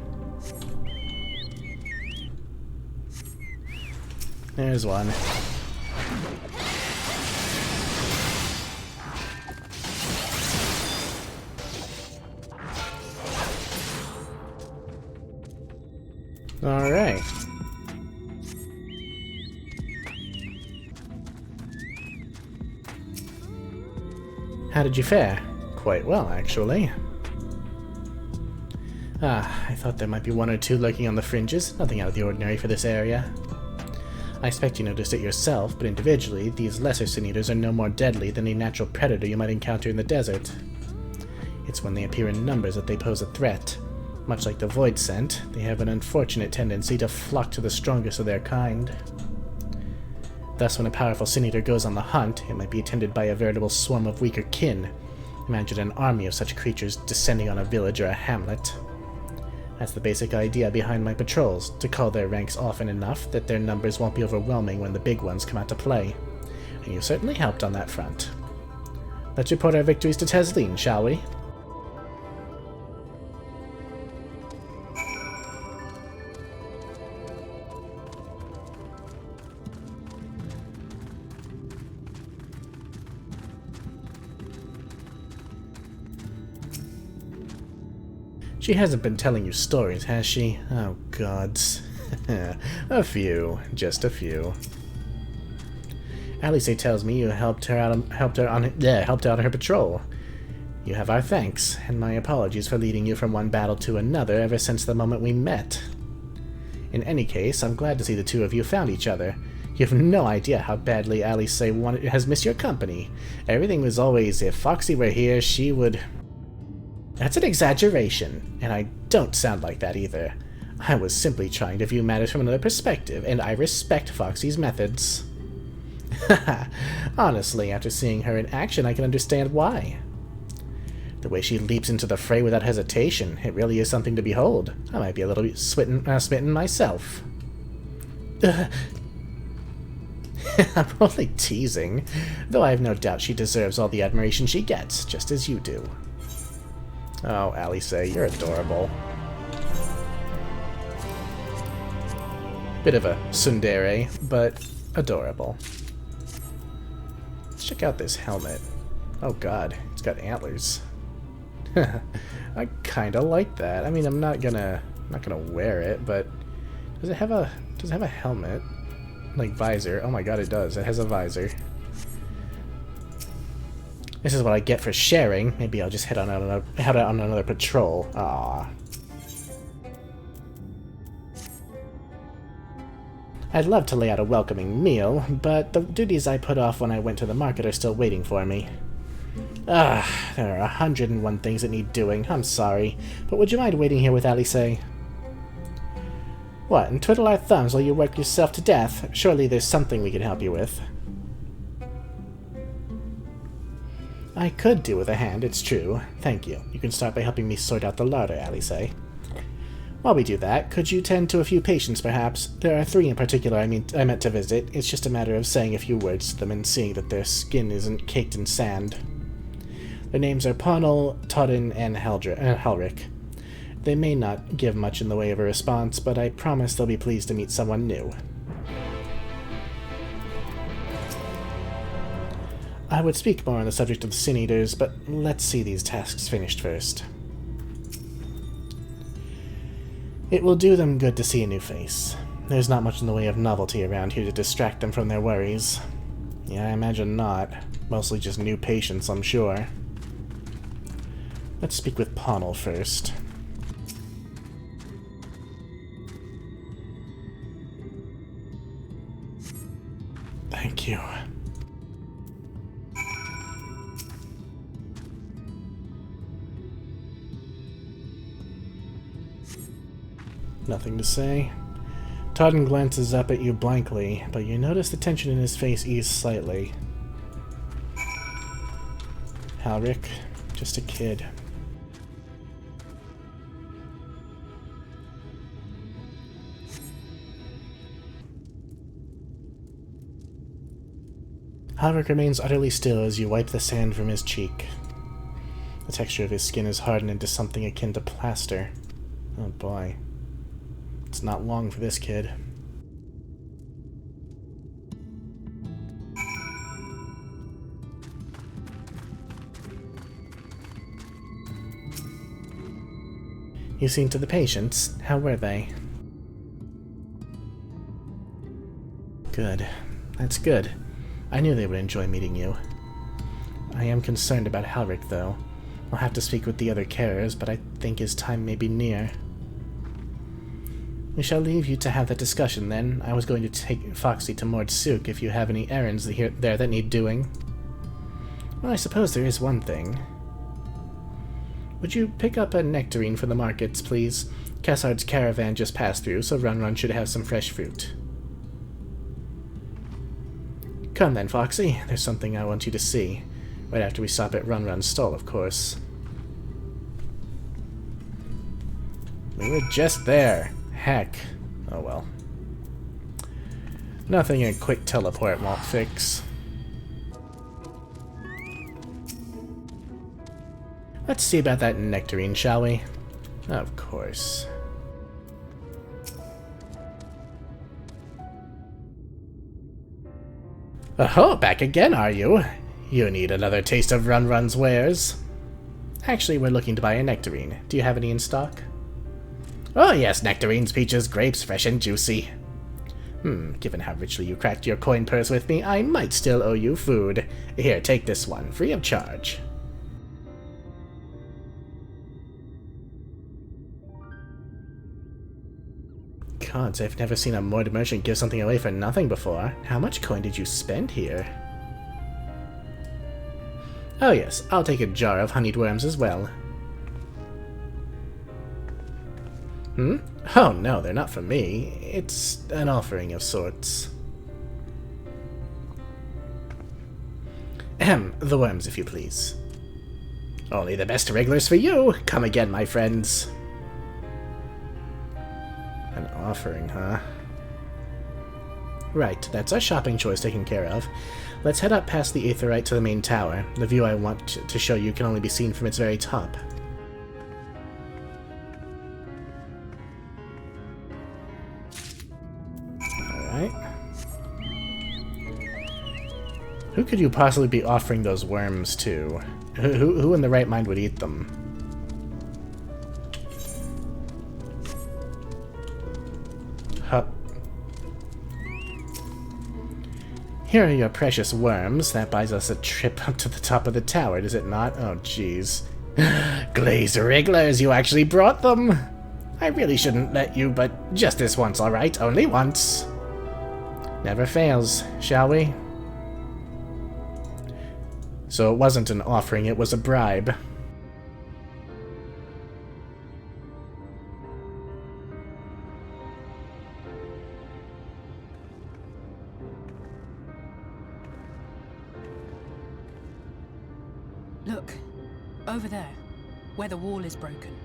There's one. Alright. How did you fare? Quite well, actually. I thought there might be one or two lurking on the fringes. Nothing out of the ordinary for this area. I expect you noticed it yourself, but individually, these lesser Sin Eaters are no more deadly than a natural predator you might encounter in the desert. It's when they appear in numbers that they pose a threat. Much like the Void Scent, they have an unfortunate tendency to flock to the strongest of their kind. Thus, when a powerful Sin Eater goes on the hunt, it might be attended by a veritable swarm of weaker kin. Imagine an army of such creatures descending on a village or a hamlet. That's the basic idea behind my patrols, to call their ranks often enough that their numbers won't be overwhelming when the big ones come out to play. And you certainly helped on that front. Let's report our victories to Tesleen, shall we? She hasn't been telling you stories, has she? Oh, gods. A few. Just a few. Alisaie tells me you helped out on her patrol. You have our thanks, and my apologies for leading you from one battle to another ever since the moment we met. In any case, I'm glad to see the two of you found each other. You have no idea how badly Alisaie has missed your company. Everything was always, if Foxy were here, she would... That's an exaggeration, and I don't sound like that either. I was simply trying to view matters from another perspective, and I respect Foxy's methods. Honestly, after seeing her in action, I can understand why. The way she leaps into the fray without hesitation, it really is something to behold. I might be a little bit smitten myself. I'm only teasing, though I have no doubt she deserves all the admiration she gets, just as you do. Oh, Alisaie, you're adorable. Bit of a tsundere, but adorable. Let's check out this helmet. Oh god, it's got antlers. I kinda like that. I mean, I'm not gonna wear it, but does it have a helmet? Like visor? Oh my god, it does. It has a visor. This is what I get for sharing. Maybe I'll just head out on another patrol. Ah. I'd love to lay out a welcoming meal, but the duties I put off when I went to the market are still waiting for me. There are 101 things that need doing. I'm sorry, but would you mind waiting here with Alisaie? What, and twiddle our thumbs while you work yourself to death? Surely there's something we can help you with. I could do with a hand, it's true. Thank you. You can start by helping me sort out the larder, Alisaie. While we do that, could you tend to a few patients, perhaps? There are 3 in particular I meant to visit. It's just a matter of saying a few words to them and seeing that their skin isn't caked in sand. Their names are Parnell, Todden, and Helric. They may not give much in the way of a response, but I promise they'll be pleased to meet someone new. I would speak more on the subject of the Sin Eaters, but let's see these tasks finished first. It will do them good to see a new face. There's not much in the way of novelty around here to distract them from their worries. Yeah, I imagine not. Mostly just new patients, I'm sure. Let's speak with Parnell first. Thank you. Nothing to say. Todden glances up at you blankly, but you notice the tension in his face ease slightly. Helric, just a kid. Helric remains utterly still as you wipe the sand from his cheek. The texture of his skin is hardened into something akin to plaster. Oh boy. It's not long for this kid. You've seen to the patients. How were they? Good. That's good. I knew they would enjoy meeting you. I am concerned about Helric, though. I'll have to speak with the other carers, but I think his time may be near. We shall leave you to have that discussion, then. I was going to take Foxy to Mord Sook if you have any errands there that need doing. Well, I suppose there is one thing. Would you pick up a nectarine for the markets, please? Cassard's caravan just passed through, so Runrun should have some fresh fruit. Come then, Foxy. There's something I want you to see. Right after we stop at Runrun's stall, of course. We were just there. Heck. Oh well. Nothing a quick teleport won't fix. Let's see about that nectarine, shall we? Of course. Oh, back again, are you? You need another taste of Runrun's wares. Actually, we're looking to buy a nectarine. Do you have any in stock? Oh yes, nectarines, peaches, grapes, fresh and juicy. Given how richly you cracked your coin purse with me, I might still owe you food. Here, take this one, free of charge. Gods, I've never seen a Mord merchant give something away for nothing before. How much coin did you spend here? Oh yes, I'll take a jar of honeyed worms as well. Oh no, they're not for me. It's an offering of sorts. Ahem, the worms, if you please. Only the best regulars for you! Come again, my friends. An offering, huh? Right, that's our shopping chores taken care of. Let's head up past the Aetherite to the main tower. The view I want to show you can only be seen from its very top. Alright. Who could you possibly be offering those worms to? Who in the right mind would eat them? Huh. Here are your precious worms. That buys us a trip up to the top of the tower, does it not? Oh, jeez. Glazed wrigglers, you actually brought them! I really shouldn't let you, but just this once, alright? Only once. Never fails, shall we? So it wasn't an offering, it was a bribe. Look, over there, where the wall is broken.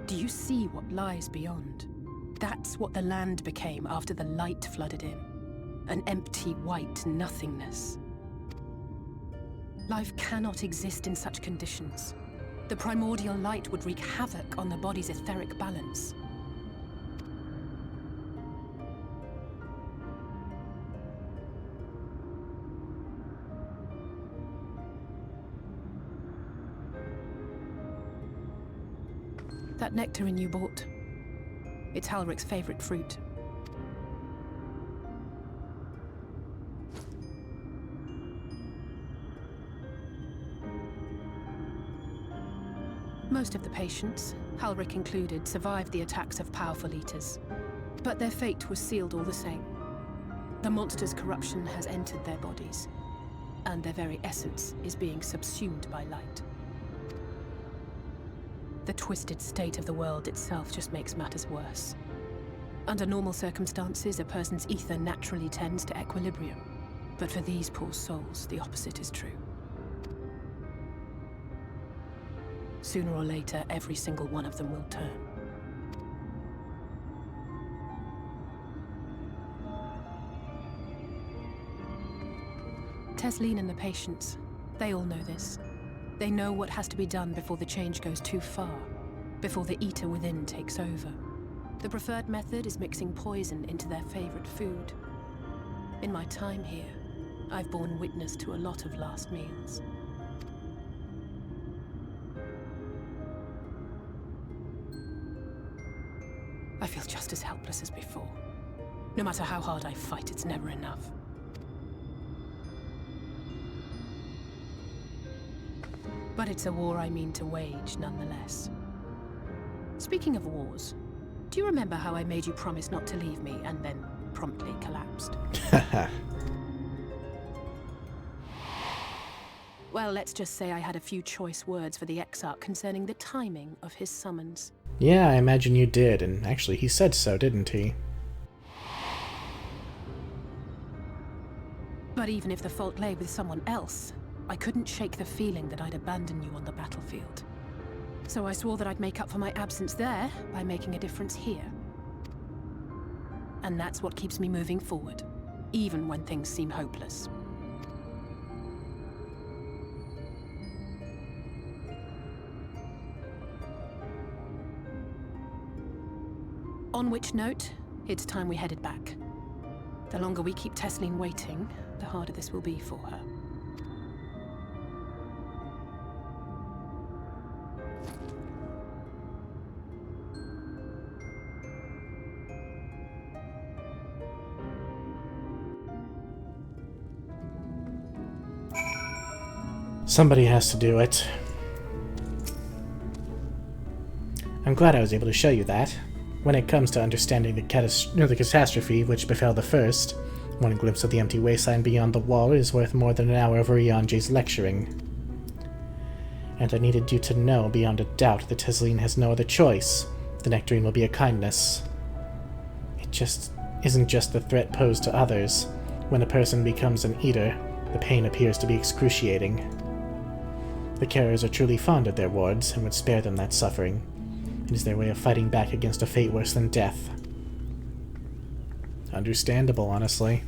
Do you see what lies beyond? That's what the land became after the light flooded in. An empty, white nothingness. Life cannot exist in such conditions. The primordial light would wreak havoc on the body's etheric balance. That nectarine you bought, it's Halric's favorite fruit. Most of the patients, Halric included, survived the attacks of powerful eaters. But their fate was sealed all the same. The monster's corruption has entered their bodies, and their very essence is being subsumed by light. The twisted state of the world itself just makes matters worse. Under normal circumstances, a person's ether naturally tends to equilibrium. But for these poor souls, the opposite is true. Sooner or later, every single one of them will turn. Tesleen and the patients, they all know this. They know what has to be done before the change goes too far, before the eater within takes over. The preferred method is mixing poison into their favorite food. In my time here, I've borne witness to a lot of last meals. I feel just as helpless as before. No matter how hard I fight, it's never enough. But it's a war I mean to wage, nonetheless. Speaking of wars, do you remember how I made you promise not to leave me and then promptly collapsed? Well, let's just say I had a few choice words for the Exarch concerning the timing of his summons. Yeah, I imagine you did, and actually he said so, didn't he? But even if the fault lay with someone else, I couldn't shake the feeling that I'd abandon you on the battlefield. So I swore that I'd make up for my absence there by making a difference here. And that's what keeps me moving forward, even when things seem hopeless. On which note, it's time we headed back. The longer we keep Tesleen waiting, the harder this will be for her. Somebody has to do it. I'm glad I was able to show you that. When it comes to understanding the catastrophe which befell the first, one glimpse of the empty wasteland beyond the wall is worth more than an hour of Urianji's lecturing. And I needed you to know beyond a doubt that Tesleen has no other choice. The nectarine will be a kindness. It just isn't just the threat posed to others. When a person becomes an eater, the pain appears to be excruciating. The carers are truly fond of their wards and would spare them that suffering. It is their way of fighting back against a fate worse than death. Understandable, honestly.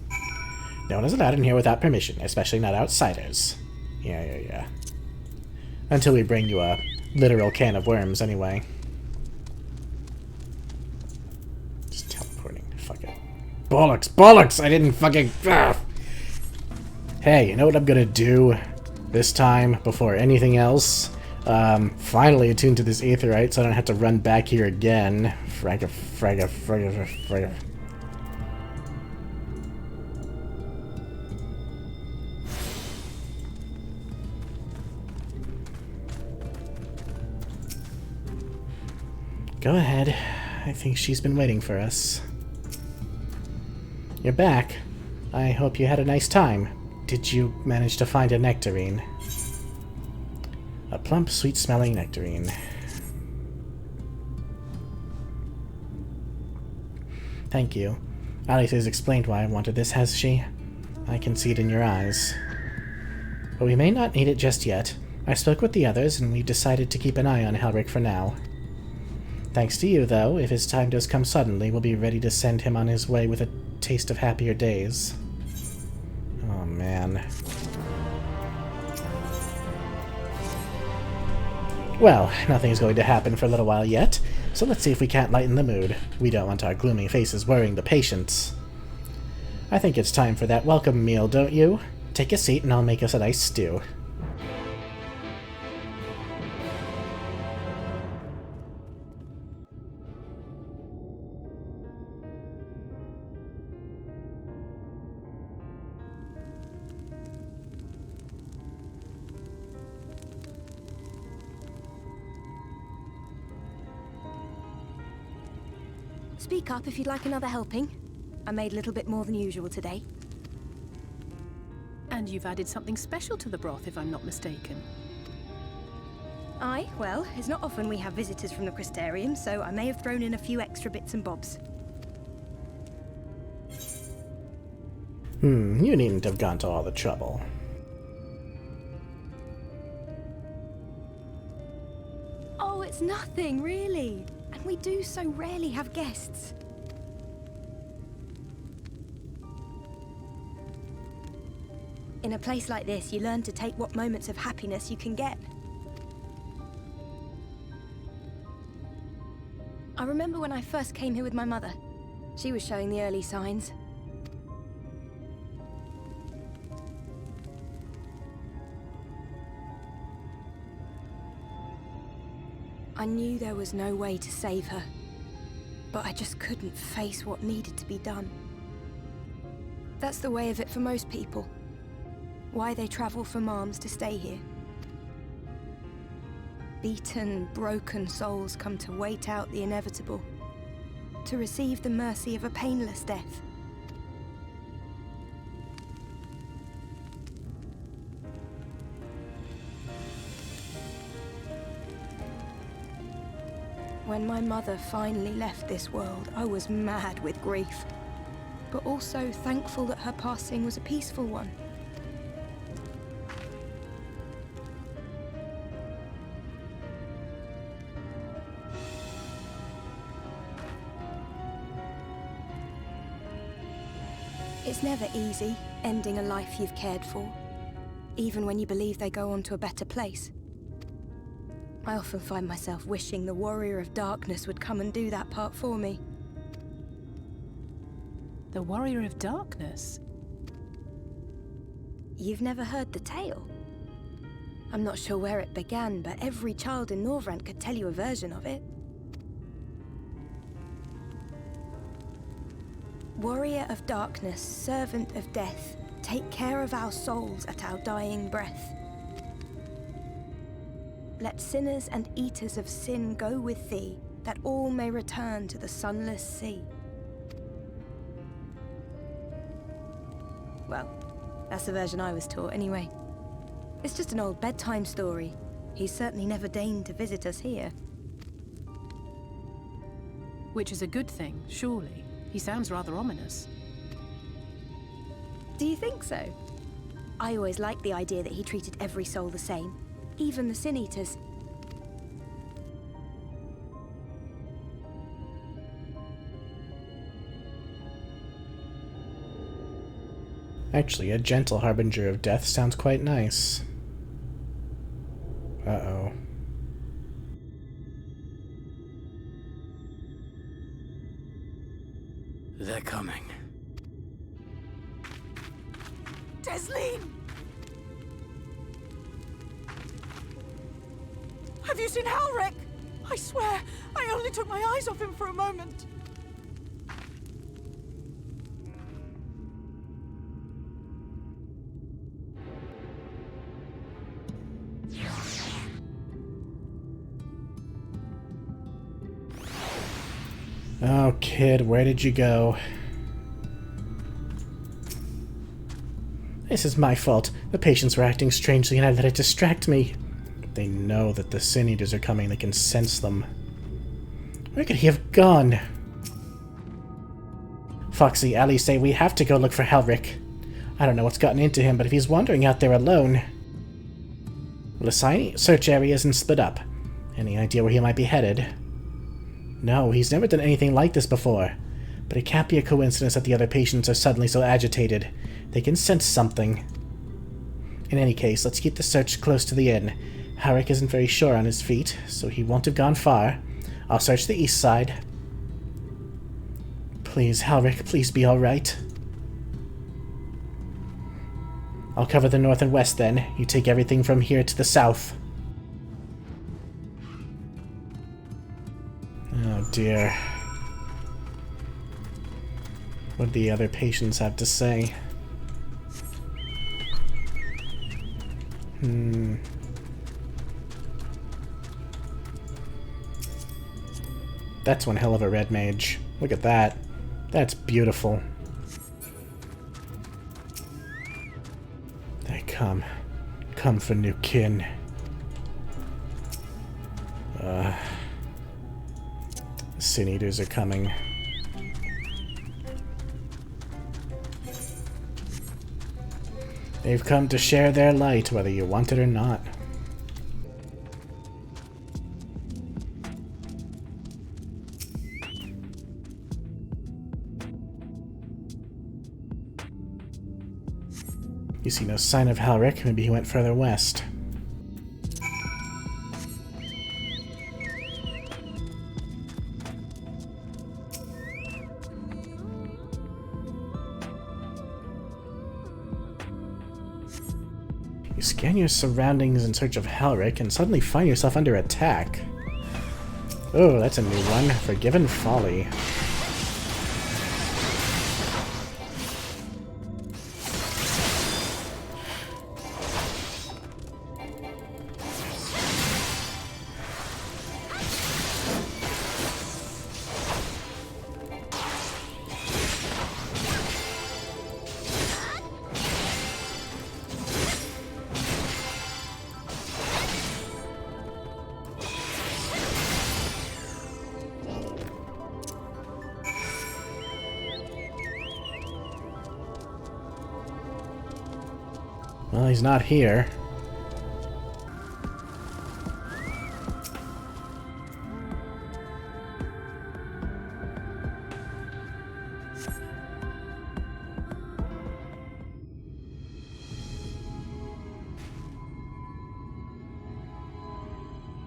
No one is allowed in here without permission, especially not outsiders. Yeah. Until we bring you a literal can of worms, anyway. Just teleporting. Fuck it. Bollocks! I didn't fucking... Ugh. Hey, you know what I'm gonna do this time before anything else? Finally attuned to this aetherite, so I don't have to run back here again. Fragga. Go ahead. I think she's been waiting for us. You're back. I hope you had a nice time. Did you manage to find a nectarine? A plump, sweet-smelling nectarine. Thank you. Alisaie has explained why I wanted this, has she? I can see it in your eyes. But we may not need it just yet. I spoke with the others, and we've decided to keep an eye on Helric for now. Thanks to you, though, if his time does come suddenly, we'll be ready to send him on his way with a taste of happier days. Oh, man. Well, nothing's going to happen for a little while yet, so let's see if we can't lighten the mood. We don't want our gloomy faces worrying the patients. I think it's time for that welcome meal, don't you? Take a seat and I'll make us a nice stew. Speak up if you'd like another helping. I made a little bit more than usual today. And you've added something special to the broth, if I'm not mistaken. Aye, well, it's not often we have visitors from the Crystarium, so I may have thrown in a few extra bits and bobs. You needn't have gone to all the trouble. Oh, it's nothing, really. And we do so rarely have guests. In a place like this, you learn to take what moments of happiness you can get. I remember when I first came here with my mother. She was showing the early signs. I knew there was no way to save her, but I just couldn't face what needed to be done. That's the way of it for most people. Why they travel from arms to stay here. Beaten, broken souls come to wait out the inevitable, to receive the mercy of a painless death. When my mother finally left this world, I was mad with grief, but also thankful that her passing was a peaceful one. It's never easy, ending a life you've cared for, even when you believe they go on to a better place. I often find myself wishing the Warrior of Darkness would come and do that part for me. The Warrior of Darkness? You've never heard the tale? I'm not sure where it began, but every child in Norvrandt could tell you a version of it. Warrior of Darkness, servant of death, take care of our souls at our dying breath. Let sinners and eaters of sin go with thee, that all may return to the sunless sea. Well, that's the version I was taught anyway. It's just an old bedtime story. He's certainly never deigned to visit us here. Which is a good thing, surely. He sounds rather ominous. Do you think so? I always liked the idea that he treated every soul the same, even the Sin Eaters. Actually, a gentle harbinger of death sounds quite nice. Uh-oh. They're coming. Desleen! Have you seen Helric? I swear, I only took my eyes off him for a moment. Oh, kid, where did you go? This is my fault. The patients were acting strangely and I let it distract me. They know that the Sin Eaters are coming. They can sense them. Where could he have gone? Foxy, Alisaie, we have to go look for Helric. I don't know what's gotten into him, but if he's wandering out there alone... Will assign search areas and split up. Any idea where he might be headed? No, he's never done anything like this before. But it can't be a coincidence that the other patients are suddenly so agitated. They can sense something. In any case, let's keep the search close to the inn. Helric isn't very sure on his feet, so he won't have gone far. I'll search the east side. Please, Helric, please be alright. I'll cover the north and west then. You take everything from here to the south. Oh dear. What do the other patients have to say? That's one hell of a red mage. Look at that. That's beautiful. They come. Come for new kin. The Sin Eaters are coming. They've come to share their light, whether you want it or not. You see no sign of Helric. Maybe he went further west. You scan your surroundings in search of Helric and suddenly find yourself under attack. Oh, that's a new one. Forgiven Folly. Well, he's not here.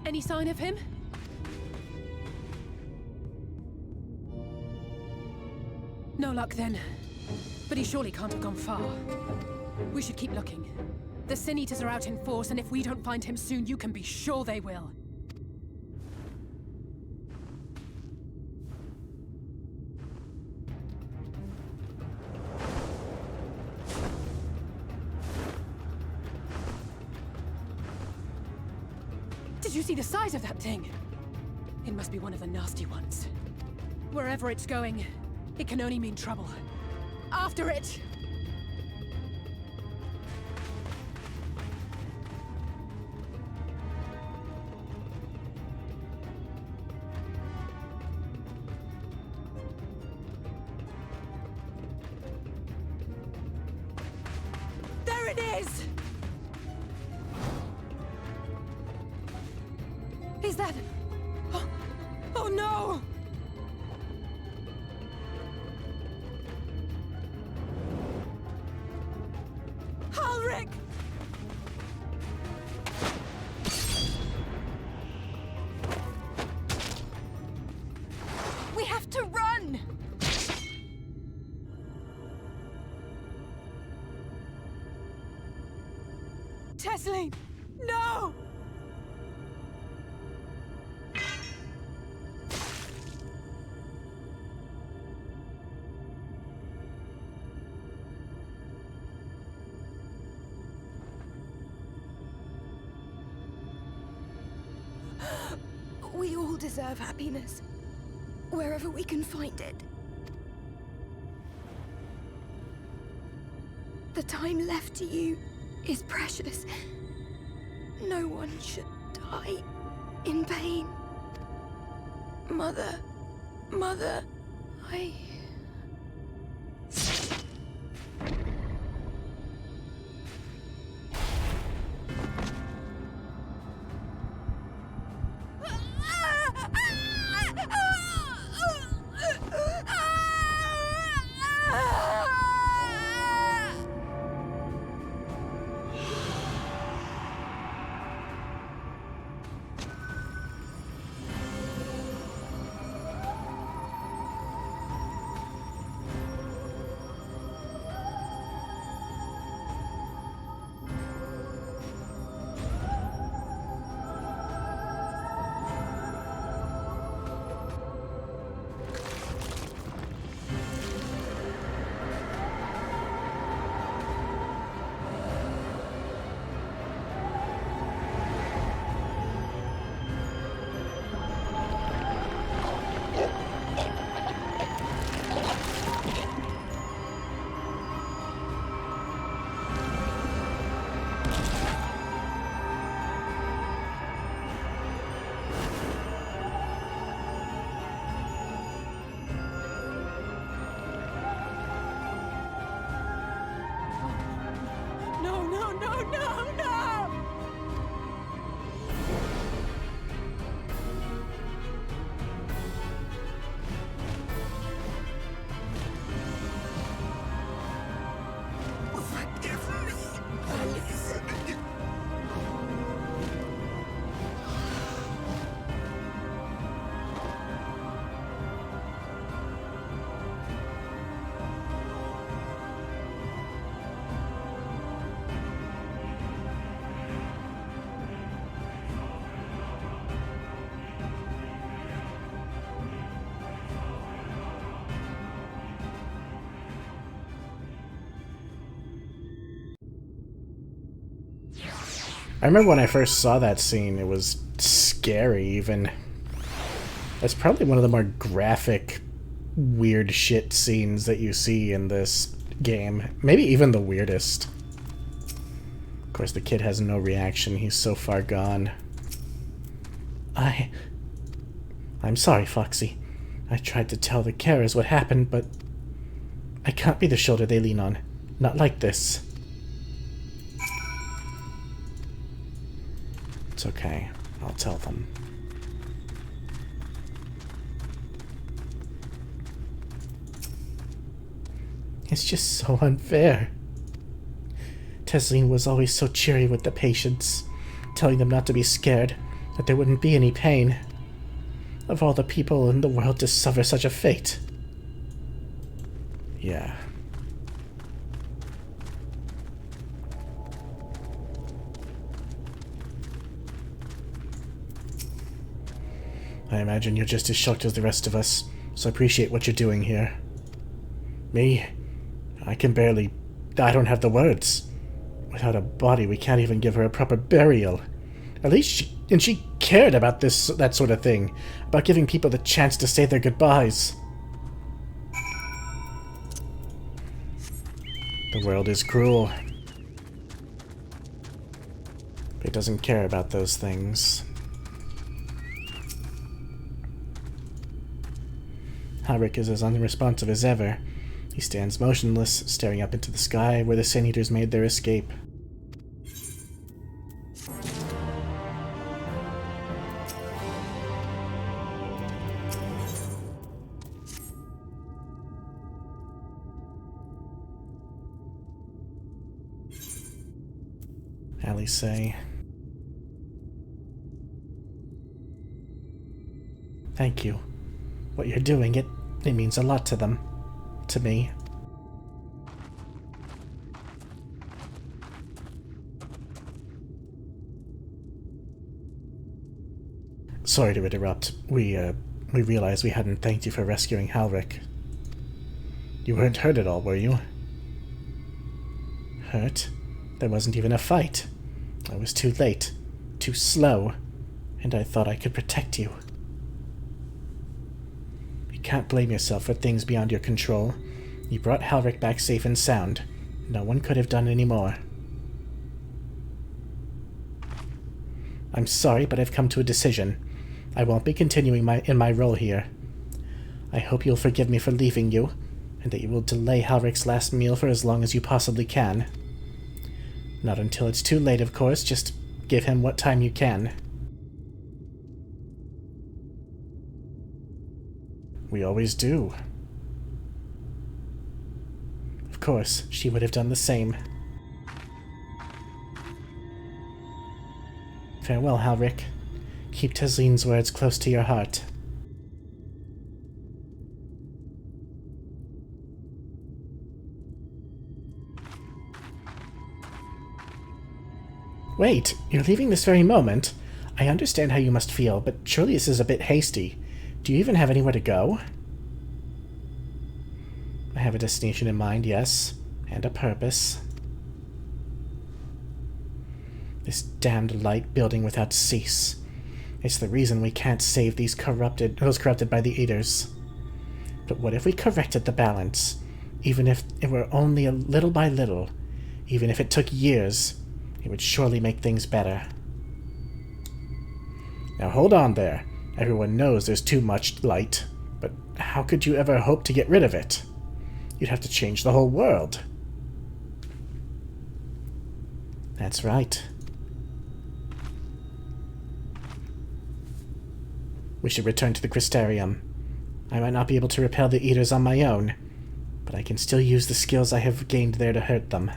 Any sign of him? No luck then. But he surely can't have gone far. We should keep looking. The Sin Eaters are out in force, and if we don't find him soon, you can be sure they will. Did you see the size of that thing? It must be one of the nasty ones. Wherever it's going, it can only mean trouble. After it! There it is! Is that... Oh no! Helric! We have to run! Tesleen! No! We all deserve happiness, wherever we can find it. The time left to you is precious. No one should die in pain. Mother, I... I remember when I first saw that scene, it was scary even. It's probably one of the more graphic, weird shit scenes that you see in this game. Maybe even the weirdest. Of course, the kid has no reaction. He's so far gone. I'm sorry, Foxy. I tried to tell the carers what happened, but I can't be the shoulder they lean on. Not like this. It's okay. I'll tell them. It's just so unfair. Tesleen was always so cheery with the patients, telling them not to be scared, that there wouldn't be any pain. Of all the people in the world to suffer such a fate. Yeah. I imagine you're just as shocked as the rest of us, so I appreciate what you're doing here. Me? I don't have the words. Without a body, we can't even give her a proper burial. At least she cared about that sort of thing. About giving people the chance to say their goodbyes. The world is cruel. It doesn't care about those things. Halric is as unresponsive as ever. He stands motionless, staring up into the sky where the Sin Eaters made their escape. Alisaie. Thank you. What you're doing, it means a lot to them. To me. Sorry to interrupt. We realized we hadn't thanked you for rescuing Halric. You weren't hurt at all, were you? Hurt? There wasn't even a fight. I was too late. Too slow. And I thought I could protect you. You can't blame yourself for things beyond your control. You brought Halric back safe and sound. No one could have done any more. I'm sorry, but I've come to a decision. I won't be continuing in my role here. I hope you'll forgive me for leaving you, and that you will delay Halrick's last meal for as long as you possibly can. Not until it's too late, of course, just give him what time you can. We always do. Of course, she would have done the same. Farewell, Halrick. Keep Teslin's words close to your heart. Wait, you're leaving this very moment? I understand how you must feel, but surely this is a bit hasty. Do you even have anywhere to go? I have a destination in mind, yes, and a purpose. This damned light building without cease. It's the reason we can't save those corrupted by the Eaters. But what if we corrected the balance? Even if it were only a little by little, even if it took years, it would surely make things better. Now hold on there. Everyone knows there's too much light, but how could you ever hope to get rid of it? You'd have to change the whole world. That's right. We should return to the Crystarium. I might not be able to repel the Eaters on my own, but I can still use the skills I have gained there to hurt them.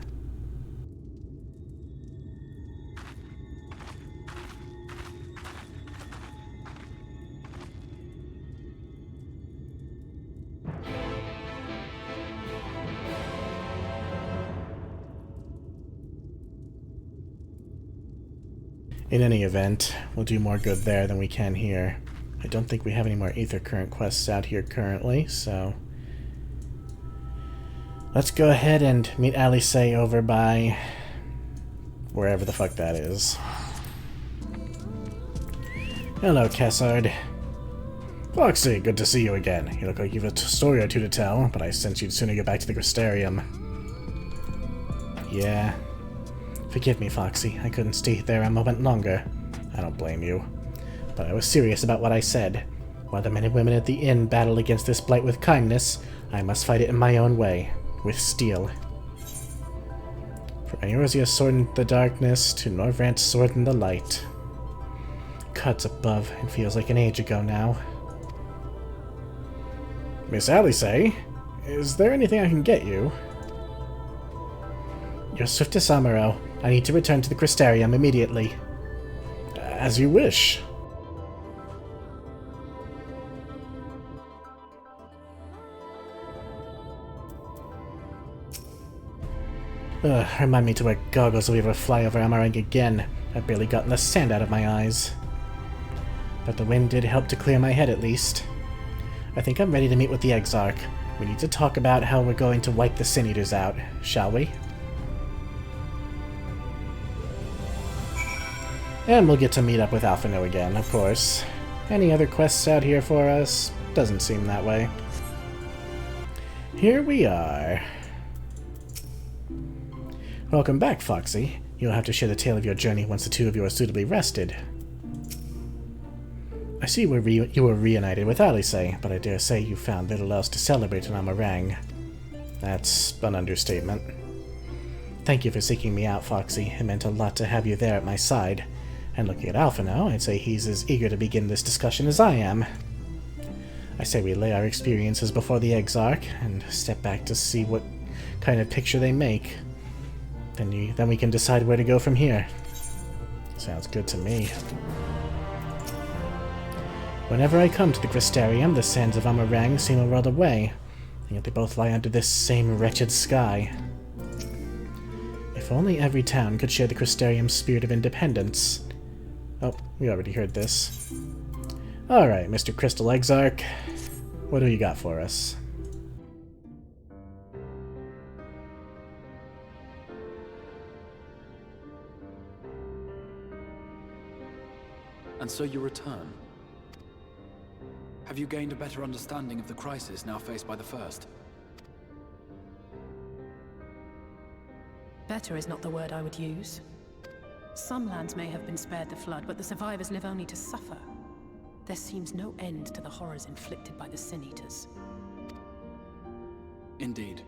In any event, we'll do more good there than we can here. I don't think we have any more Aether Current quests out here currently, so... let's go ahead and meet Alisaie over by... wherever the fuck that is. Hello, Kessard. Foxy, good to see you again. You look like you've a story or two to tell, but I sense you'd sooner get back to the Crystarium. Yeah. Forgive me, Foxy. I couldn't stay there a moment longer. I don't blame you. But I was serious about what I said. While the men and women at the inn battle against this blight with kindness, I must fight it in my own way, with steel. From Eorzea's sword in the darkness to Norvrandt's sword in the light. Cuts above, it feels like an age ago now. Miss Alisaie, is there anything I can get you? Your swiftest Amh. I need to return to the Crystarium immediately. As you wish. Remind me to wear goggles if we ever fly over Amh Araeng again. I've barely gotten the sand out of my eyes. But the wind did help to clear my head at least. I think I'm ready to meet with the Exarch. We need to talk about how we're going to wipe the Sin Eaters out, shall we? And we'll get to meet up with Alphino again, of course. Any other quests out here for us? Doesn't seem that way. Here we are. Welcome back, Foxy. You'll have to share the tale of your journey once the two of you are suitably rested. I see you were reunited with Alisaie, but I dare say you found little else to celebrate in Amh Araeng. That's an understatement. Thank you for seeking me out, Foxy. It meant a lot to have you there at my side. And looking at Alphino, I'd say he's as eager to begin this discussion as I am. I say we lay our experiences before the Exarch, and step back to see what kind of picture they make. Then we can decide where to go from here. Sounds good to me. Whenever I come to the Crystarium, the sands of Amh Araeng seem a world away, and yet they both lie under this same wretched sky. If only every town could share the Crystarium's spirit of independence. Oh, we already heard this. Alright, Mr. Crystal Exarch, what do you got for us? And so you return. Have you gained a better understanding of the crisis now faced by the First? Better is not the word I would use. Some lands may have been spared the flood, but the survivors live only to suffer. There seems no end to the horrors inflicted by the Sin Eaters. Indeed.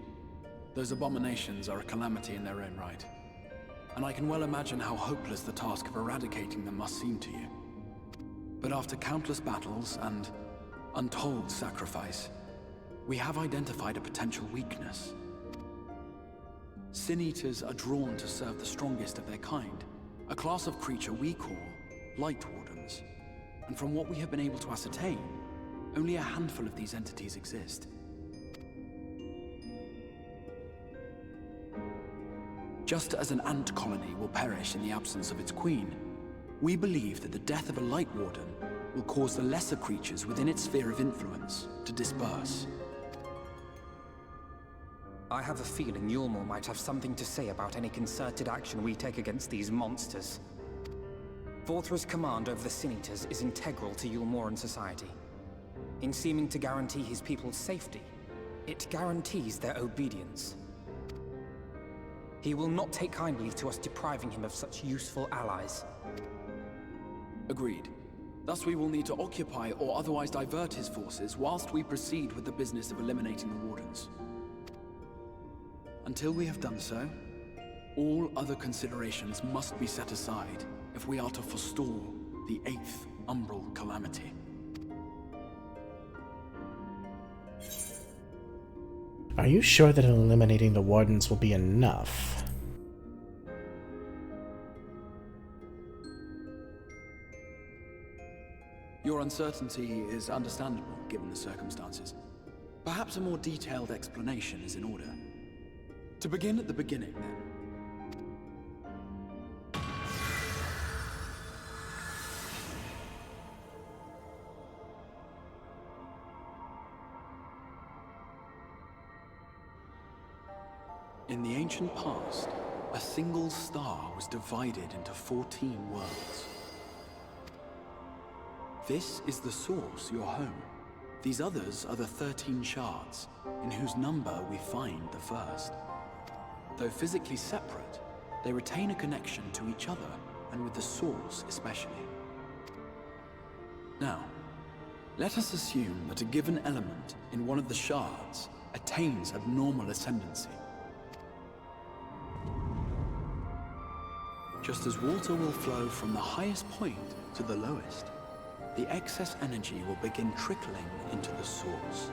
Those abominations are a calamity in their own right. And I can well imagine how hopeless the task of eradicating them must seem to you. But after countless battles and untold sacrifice, we have identified a potential weakness. Sin Eaters are drawn to serve the strongest of their kind, a class of creature we call Light Wardens. And from what we have been able to ascertain, only a handful of these entities exist. Just as an ant colony will perish in the absence of its queen, we believe that the death of a Light Warden will cause the lesser creatures within its sphere of influence to disperse. I have a feeling Yulmore might have something to say about any concerted action we take against these monsters. Vorthra's command over the Sin Eaters is integral to Yulmoran society. In seeming to guarantee his people's safety, it guarantees their obedience. He will not take kindly to us depriving him of such useful allies. Agreed. Thus we will need to occupy or otherwise divert his forces whilst we proceed with the business of eliminating the Wardens. Until we have done so, all other considerations must be set aside if we are to forestall the 8th Umbral Calamity. Are you sure that eliminating the Wardens will be enough? Your uncertainty is understandable, given the circumstances. Perhaps a more detailed explanation is in order. To begin at the beginning, then. In the ancient past, a single star was divided into 14 worlds. This is the source, your home. These others are the 13 shards, in whose number we find the first. Though physically separate, they retain a connection to each other, and with the source especially. Now, let us assume that a given element in one of the shards attains abnormal ascendancy. Just as water will flow from the highest point to the lowest, the excess energy will begin trickling into the source.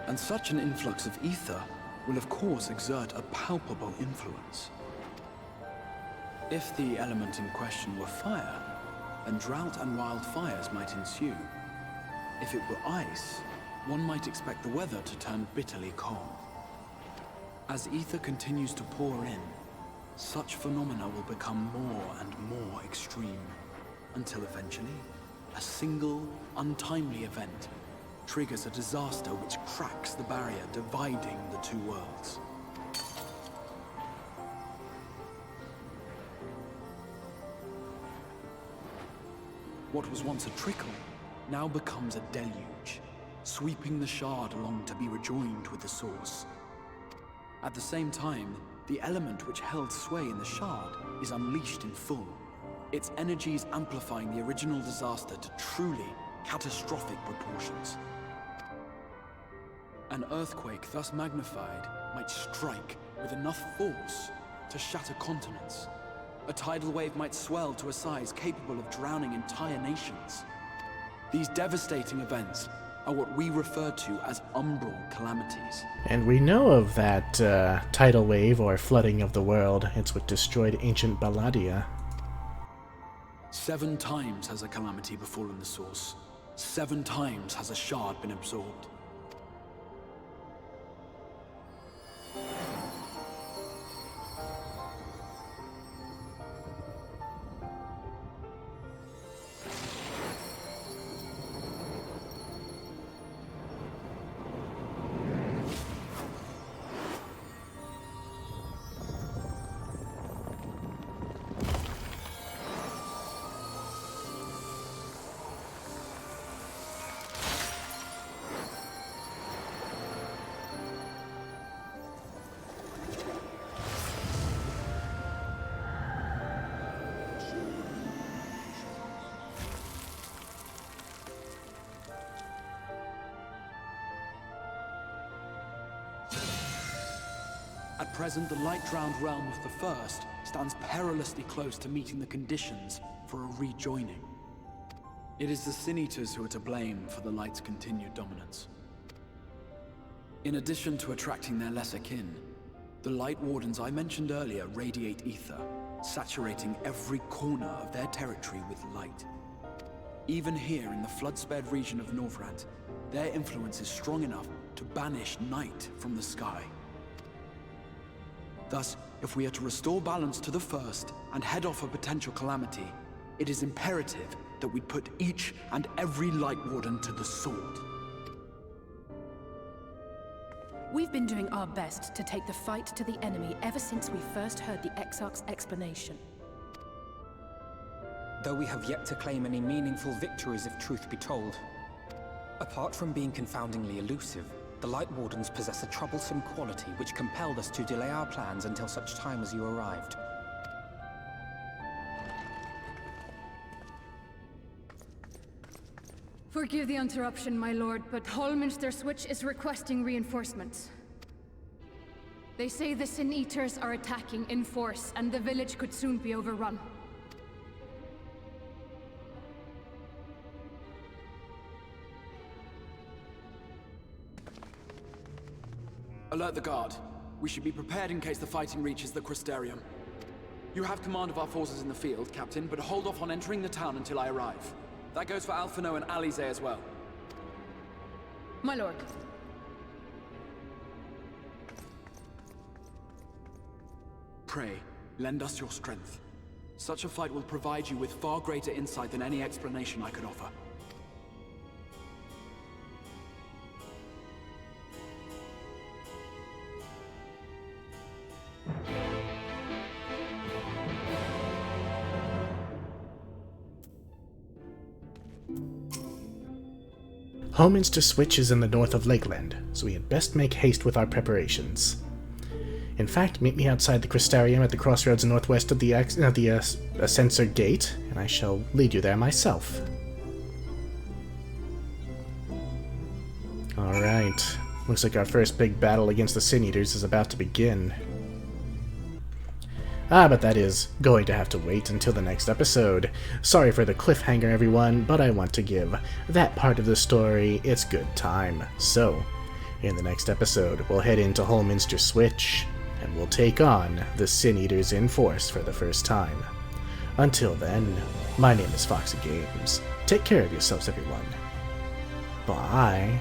And such an influx of ether will of course exert a palpable influence. If the element in question were fire, then drought and wildfires might ensue. If it were ice, one might expect the weather to turn bitterly cold. As ether continues to pour in, such phenomena will become more and more extreme, until eventually, a single, untimely event triggers a disaster which cracks the barrier dividing the two worlds. What was once a trickle now becomes a deluge, sweeping the shard along to be rejoined with the source. At the same time, the element which held sway in the shard is unleashed in full, its energies amplifying the original disaster to truly catastrophic proportions. An earthquake thus magnified might strike with enough force to shatter continents. A tidal wave might swell to a size capable of drowning entire nations. These devastating events are what we refer to as umbral calamities. And we know of that tidal wave or flooding of the world. It's what destroyed ancient Balladia. 7 times has a calamity befallen the source. 7 times has a shard been absorbed. At present, the light-drowned realm of the First stands perilously close to meeting the conditions for a rejoining. It is the Sin-Eaters who are to blame for the Light's continued dominance. In addition to attracting their lesser kin, the Light Wardens I mentioned earlier radiate ether, saturating every corner of their territory with light. Even here in the flood-spared region of Norvrandt, their influence is strong enough to banish night from the sky. Thus, if we are to restore balance to the First and head off a potential calamity, it is imperative that we put each and every Light Warden to the sword. We've been doing our best to take the fight to the enemy ever since we first heard the Exarch's explanation. Though we have yet to claim any meaningful victories if truth be told. Apart from being confoundingly elusive, the Light Wardens possess a troublesome quality which compelled us to delay our plans until such time as you arrived. Forgive the interruption, my lord, but Hallminster Switch is requesting reinforcements. They say the Sin-Eaters are attacking in force, and the village could soon be overrun. Alert the guard. We should be prepared in case the fighting reaches the Crystarium. You have command of our forces in the field, Captain, but hold off on entering the town until I arrive. That goes for Alphino and Alisaie as well. My lord. Pray, lend us your strength. Such a fight will provide you with far greater insight than any explanation I could offer. Hallminster Switch is in the north of Lakeland, so we had best make haste with our preparations. In fact, meet me outside the Crystarium at the crossroads northwest of the Ascensor Gate, and I shall lead you there myself. Alright, looks like our first big battle against the Sin-Eaters is about to begin. But that is going to have to wait until the next episode. Sorry for the cliffhanger, everyone, but I want to give that part of the story its good time. So, in the next episode, we'll head into Hallminster Switch, and we'll take on the Sin-Eaters in force for the first time. Until then, my name is Foxy Games. Take care of yourselves, everyone. Bye.